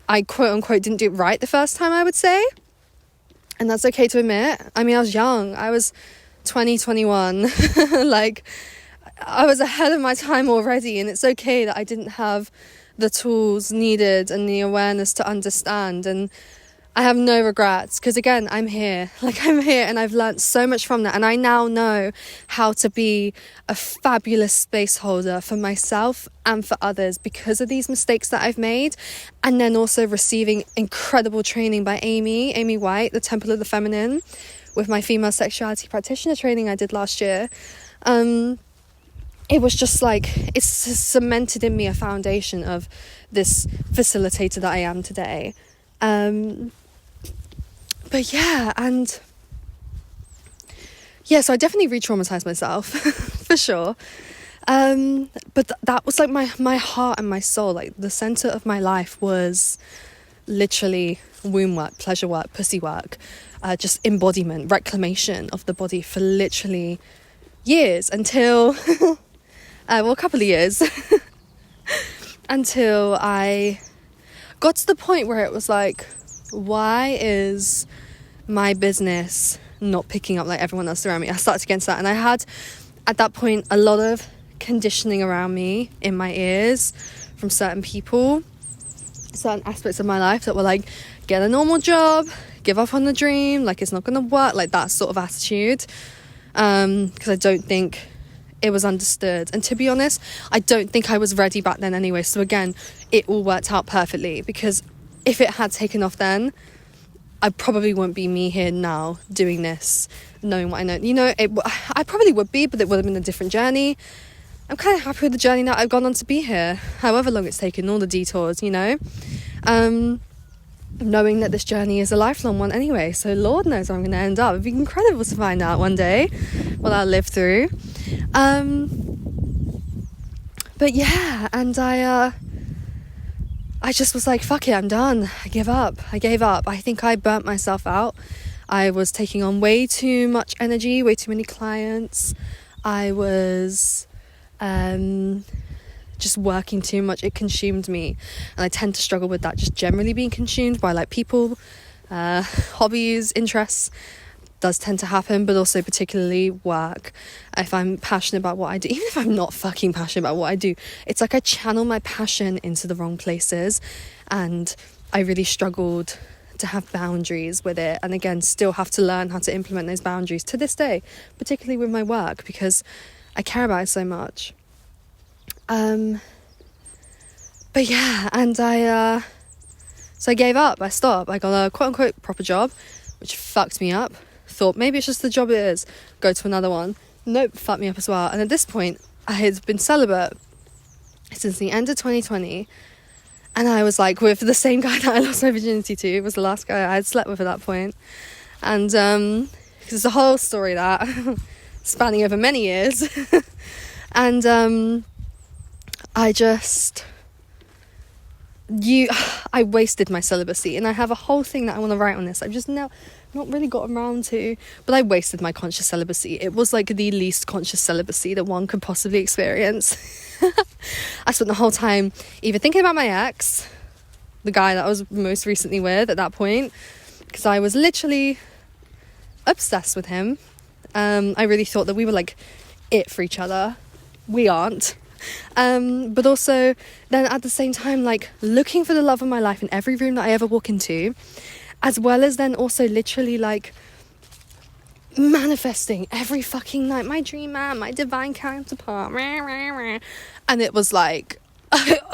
I quote unquote didn't do it right the first time, I would say, and that's okay to admit. I mean, I was young, I was 21 like I was ahead of my time already, and it's okay that I didn't have the tools needed and the awareness to understand. And I have no regrets, because again, I'm here and I've learned so much from that, and I now know how to be a fabulous space holder for myself and for others because of these mistakes that I've made. And then also receiving incredible training by Amy White, the Temple of the Feminine, with my female sexuality practitioner training I did last year. It was just like, it's cemented in me a foundation of this facilitator that I am today. But yeah, and yeah, so I definitely re-traumatized myself for sure. But that was like my heart and my soul, like the center of my life was literally womb work, pleasure work, pussy work, just embodiment, reclamation of the body for literally years, until a couple of years until I got to the point where it was like, why is my business not picking up like everyone else around me? I started against that, and I had at that point a lot of conditioning around me in my ears from certain people, certain aspects of my life that were like, get a normal job, give up on the dream, like it's not gonna work, like that sort of attitude, because I don't think it was understood. And to be honest, I don't think I was ready back then anyway. So again, it all worked out perfectly, because if it had taken off then, I probably wouldn't be me here now doing this, knowing what I know. You know, I probably would be, but it would have been a different journey. I'm kind of happy with the journey that I've gone on to be here, however long it's taken, all the detours, you know. Knowing that this journey is a lifelong one anyway, so Lord knows where I'm going to end up. It'd be incredible to find out one day what I'll live through. But yeah, and I just was like, fuck it, I'm done. I gave up. I think I burnt myself out. I was taking on way too much energy, way too many clients. I was just working too much. It consumed me, and I tend to struggle with that, just generally being consumed by like people, hobbies, interests. does tend to happen, but also particularly work. If I'm passionate about what I do, even if I'm not fucking passionate about what I do, it's like I channel my passion into the wrong places, and I really struggled to have boundaries with it, and again still have to learn how to implement those boundaries to this day, particularly with my work, because I care about it so much. But yeah, and I gave up. I stopped. I got a quote-unquote proper job, which fucked me up. Thought maybe it's just the job it is. Go to another one. Nope, fucked me up as well. And at this point, I had been celibate since the end of 2020. And I was like with the same guy that I lost my virginity to. It was the last guy I had slept with at that point. And there's a whole story that spanning over many years. And I wasted my celibacy, and I have a whole thing that I want to write on this. I've just not really got around to, but I wasted my conscious celibacy. It was like the least conscious celibacy that one could possibly experience. I spent the whole time either thinking about my ex, the guy that I was most recently with at that point, because I was literally obsessed with him. I really thought that we were like it for each other. We aren't. But also then at the same time, like looking for the love of my life in every room that I ever walk into, as well as then also literally like manifesting every fucking night my dream man, my divine counterpart, and it was like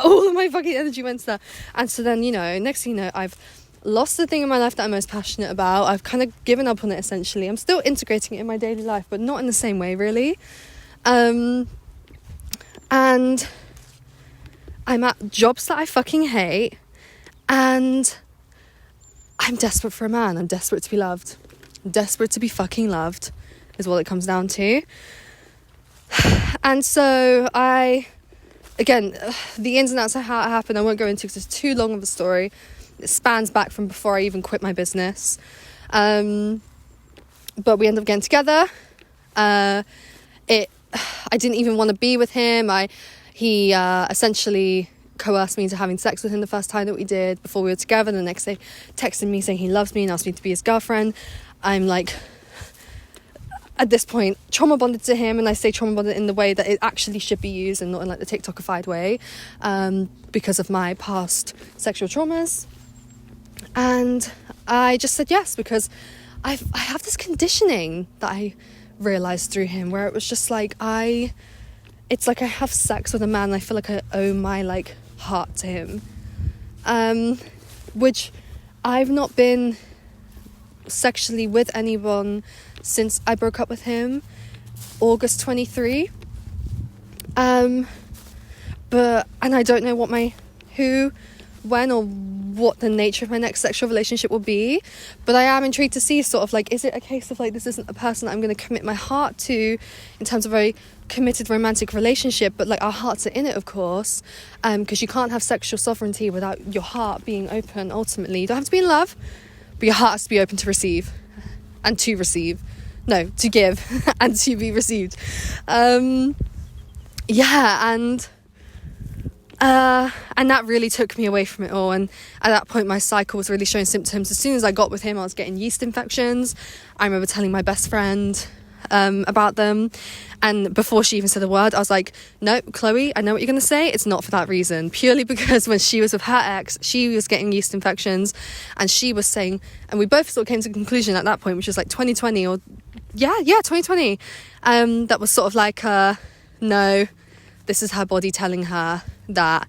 all of my fucking energy went to that. And so then, you know, next thing you know, I've lost the thing in my life that I'm most passionate about. I've kind of given up on it essentially. I'm still integrating it in my daily life, but not in the same way really. And I'm at jobs that I fucking hate, and I'm desperate for a man. I'm desperate to be loved. I'm desperate to be fucking loved is what it comes down to. And so again, the ins and outs of how it happened I won't go into because it's too long of a story. It spans back from before I even quit my business. But we ended up getting together. I didn't even want to be with him. He essentially coerced me into having sex with him the first time that we did before we were together. The next day texted me saying he loves me and asked me to be his girlfriend. I'm like, at this point, trauma bonded to him, and I say trauma bonded in the way that it actually should be used and not in like the TikTokified way, because of my past sexual traumas. And I just said yes, because I have this conditioning that I realized through him, where it was just like it's like I have sex with a man and I feel like I owe my like heart to him, which I've not been sexually with anyone since I broke up with him August 23. And I don't know when or what the nature of my next sexual relationship will be, but I am intrigued to see sort of like, is it a case of like this isn't a person that I'm going to commit my heart to in terms of a very committed romantic relationship, but like our hearts are in it, of course, because you can't have sexual sovereignty without your heart being open. Ultimately, you don't have to be in love, but your heart has to be open to receive and to receive, no, to give and to be received. And that really took me away from it all. And at that point, my cycle was really showing symptoms. As soon as I got with him, I was getting yeast infections. I remember telling my best friend about them, and before she even said a word, I was like, no, Chloe, I know what you're going to say. It's not for that reason. Purely because when she was with her ex, she was getting yeast infections, and she was saying, and we both sort of came to a conclusion at that point, which was like 2020 or 2020, that was sort of like no, this is her body telling her that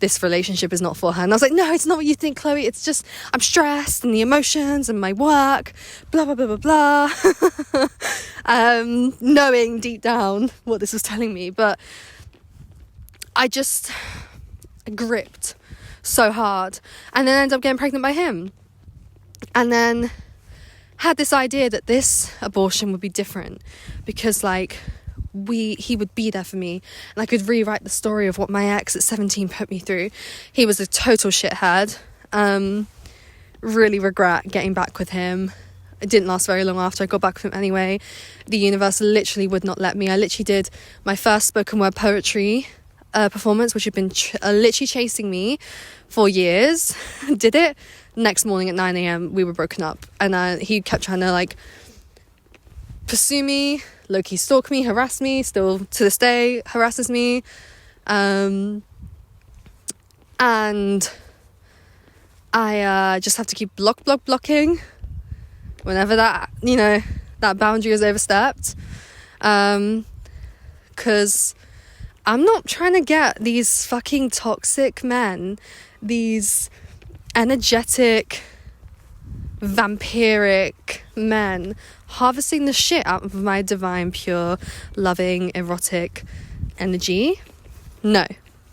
this relationship is not for her. And I was like, no, it's not what you think, Chloe. It's just I'm stressed and the emotions and my work, blah blah blah blah blah. Knowing deep down what this was telling me, but I just gripped so hard, and then ended up getting pregnant by him, and then had this idea that this abortion would be different because like he would be there for me, and I could rewrite the story of what my ex at 17 put me through. He was a total shithead. Really regret getting back with him. It didn't last very long after I got back with him anyway. The universe literally would not let me. I literally did my first spoken word poetry performance, which had been literally chasing me for years. Did it. Next morning at 9 a.m. we were broken up, and he kept trying to like pursue me, low-key stalk me, harass me, still to this day harasses me. And I just have to keep blocking whenever that boundary is overstepped. Because I'm not trying to get these fucking toxic men, these energetic, vampiric men, harvesting the shit out of my divine, pure, loving, erotic energy. No.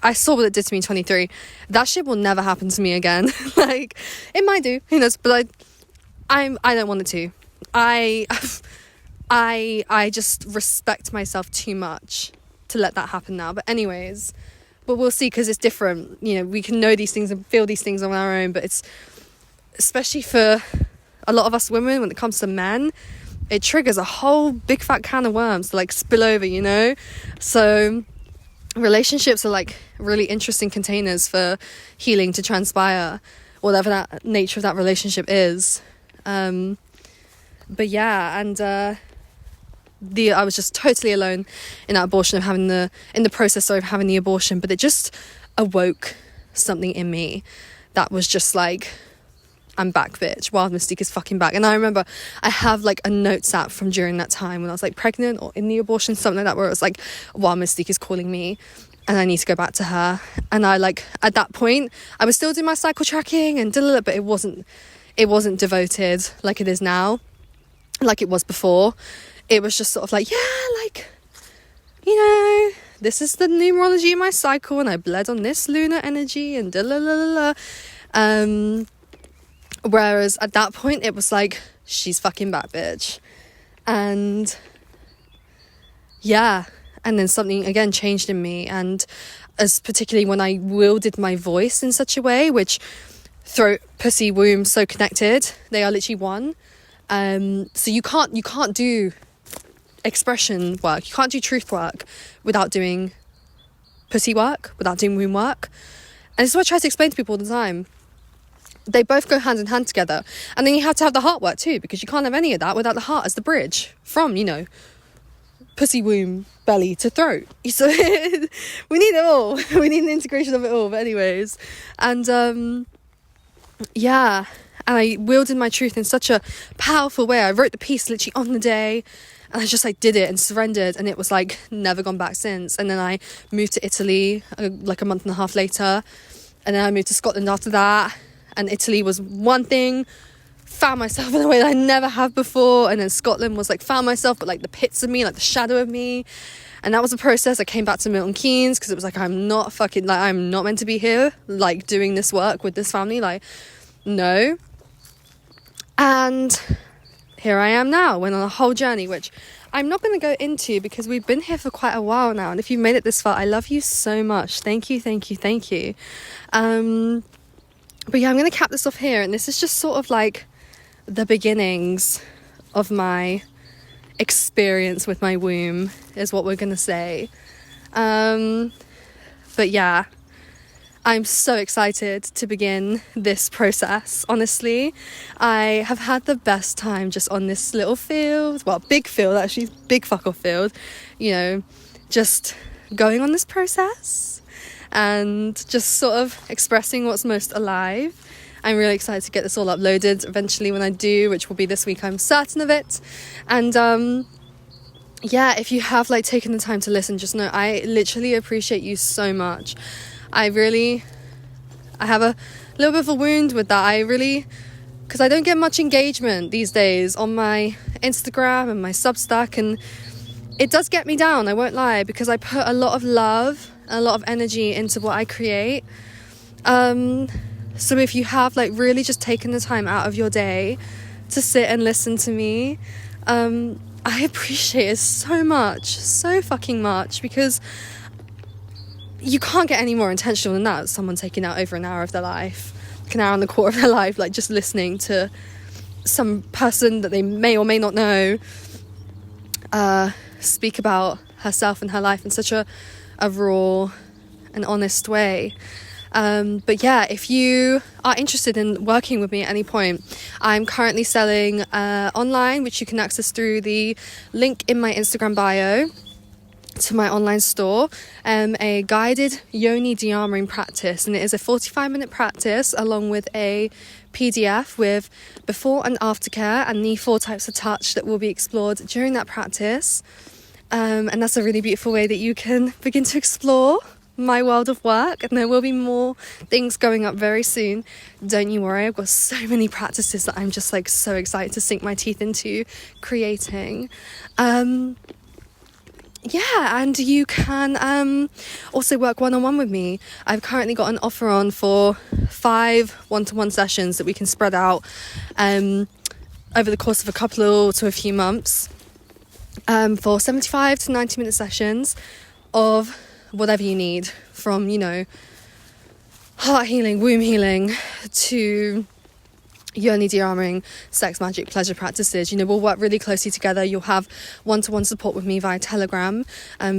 I saw what it did to me in 23. That shit will never happen to me again. Like, it might do, who knows, but I don't want it to. I just respect myself too much to let that happen now. But anyways, but we'll see, because it's different. You know, we can know these things and feel these things on our own, but it's, especially for a lot of us women, when it comes to men, it triggers a whole big fat can of worms to like spill over, you know? So relationships are like really interesting containers for healing to transpire, whatever that nature of that relationship is. But yeah, and I was just totally alone in that abortion, in the process of having the abortion, but it just awoke something in me that was just like, I'm back, bitch. Wild Mystique is fucking back. And I remember I have like a notes app from during that time when I was like pregnant or in the abortion, something like that, where it was like, Wild Mystique is calling me and I need to go back to her. And I like, at that point, I was still doing my cycle tracking and but it wasn't devoted like it is now, like it was before. It was just sort of like, yeah, like, you know, this is the numerology of my cycle and I bled on this lunar energy and whereas at that point it was like, she's fucking back, bitch. And yeah, and then something again changed in me, and as particularly when I wielded my voice in such a way, which throat, pussy, womb, so connected, they are literally one. So you can't do expression work, you can't do truth work without doing pussy work, without doing womb work. And this is what I try to explain to people all the time. They both go hand in hand together. And then you have to have the heart work too, because you can't have any of that without the heart as the bridge from, you know, pussy, womb, belly to throat. So we need it all. We need an integration of it all. But anyways, and yeah, and I wielded my truth in such a powerful way. I wrote the piece literally on the day, and I just like did it and surrendered, and it was like never gone back since. And then I moved to Italy like a month and a half later, and then I moved to Scotland after that. And Italy was one thing, found myself in a way that I never have before. And then Scotland was like, found myself, but like the pits of me, like the shadow of me. And that was a process. I came back to Milton Keynes because it was like, I'm not meant to be here, like doing this work with this family. Like, no. And here I am now, went on a whole journey, which I'm not going to go into because we've been here for quite a while now. And if you've made it this far, I love you so much. Thank you. But yeah, I'm going to cap this off here, and this is just sort of like the beginnings of my experience with my womb, is what we're going to say. But yeah, I'm so excited to begin this process, honestly. I have had the best time just on this little field, well, big field actually, big fuck off field, you know, just going on this process and just sort of expressing what's most alive. I'm really excited to get this all uploaded eventually when I do, which will be this week, I'm certain of it. And yeah, if you have like taken the time to listen, just know I literally appreciate you so much. I have a little bit of a wound with that. Because I don't get much engagement these days on my Instagram and my Substack, and it does get me down, I won't lie, because I put a lot of love, a lot of energy into what I create. So if you have like really just taken the time out of your day to sit and listen to me, I appreciate it so much, so fucking much, because you can't get any more intentional than that. Someone taking out over an hour of their life, like an hour and a quarter of their life, like just listening to some person that they may or may not know speak about herself and her life in such a raw and honest way. But yeah, if you are interested in working with me at any point, I'm currently selling online, which you can access through the link in my Instagram bio to my online store, a guided yoni de-armoring practice, and it is a 45-minute practice along with a PDF with before and after care and the 4 types of touch that will be explored during that practice. And that's a really beautiful way that you can begin to explore my world of work, and there will be more things going up very soon. Don't you worry, I've got so many practices that I'm just like so excited to sink my teeth into creating. Yeah, and you can also work one-on-one with me. I've currently got an offer on for 5 one-to-one sessions that we can spread out over the course of a couple to a few months, for 75 to 90-minute sessions of whatever you need, from, you know, heart healing, womb healing, to yoni de-armoring, sex, magic, pleasure practices. You know, we'll work really closely together. You'll have one-to-one support with me via Telegram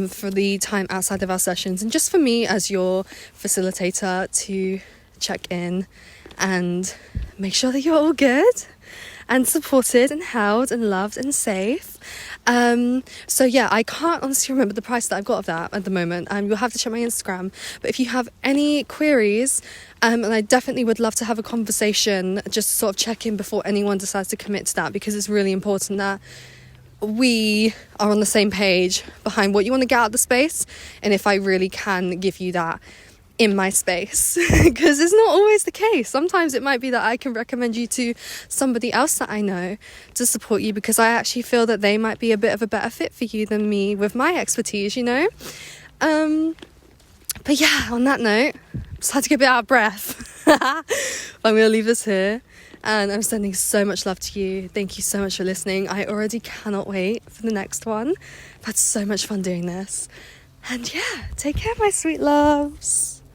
for the time outside of our sessions, and just for me as your facilitator to check in and make sure that you're all good and supported and held and loved and safe. So yeah, I can't honestly remember the price that I've got of that at the moment. You'll have to check my Instagram. But if you have any queries, and I definitely would love to have a conversation, just sort of check in before anyone decides to commit to that, because it's really important that we are on the same page behind what you want to get out of the space, and if I really can give you that in my space, because it's not always the case. Sometimes it might be that I can recommend you to somebody else that I know to support you, because I actually feel that they might be a bit of a better fit for you than me with my expertise, you know. But yeah, on that note, I'm starting to get a bit out of breath. I'm going to leave this here, and I'm sending so much love to you. Thank you so much for listening. I already cannot wait for the next one. I've had so much fun doing this. And yeah, take care, my sweet loves.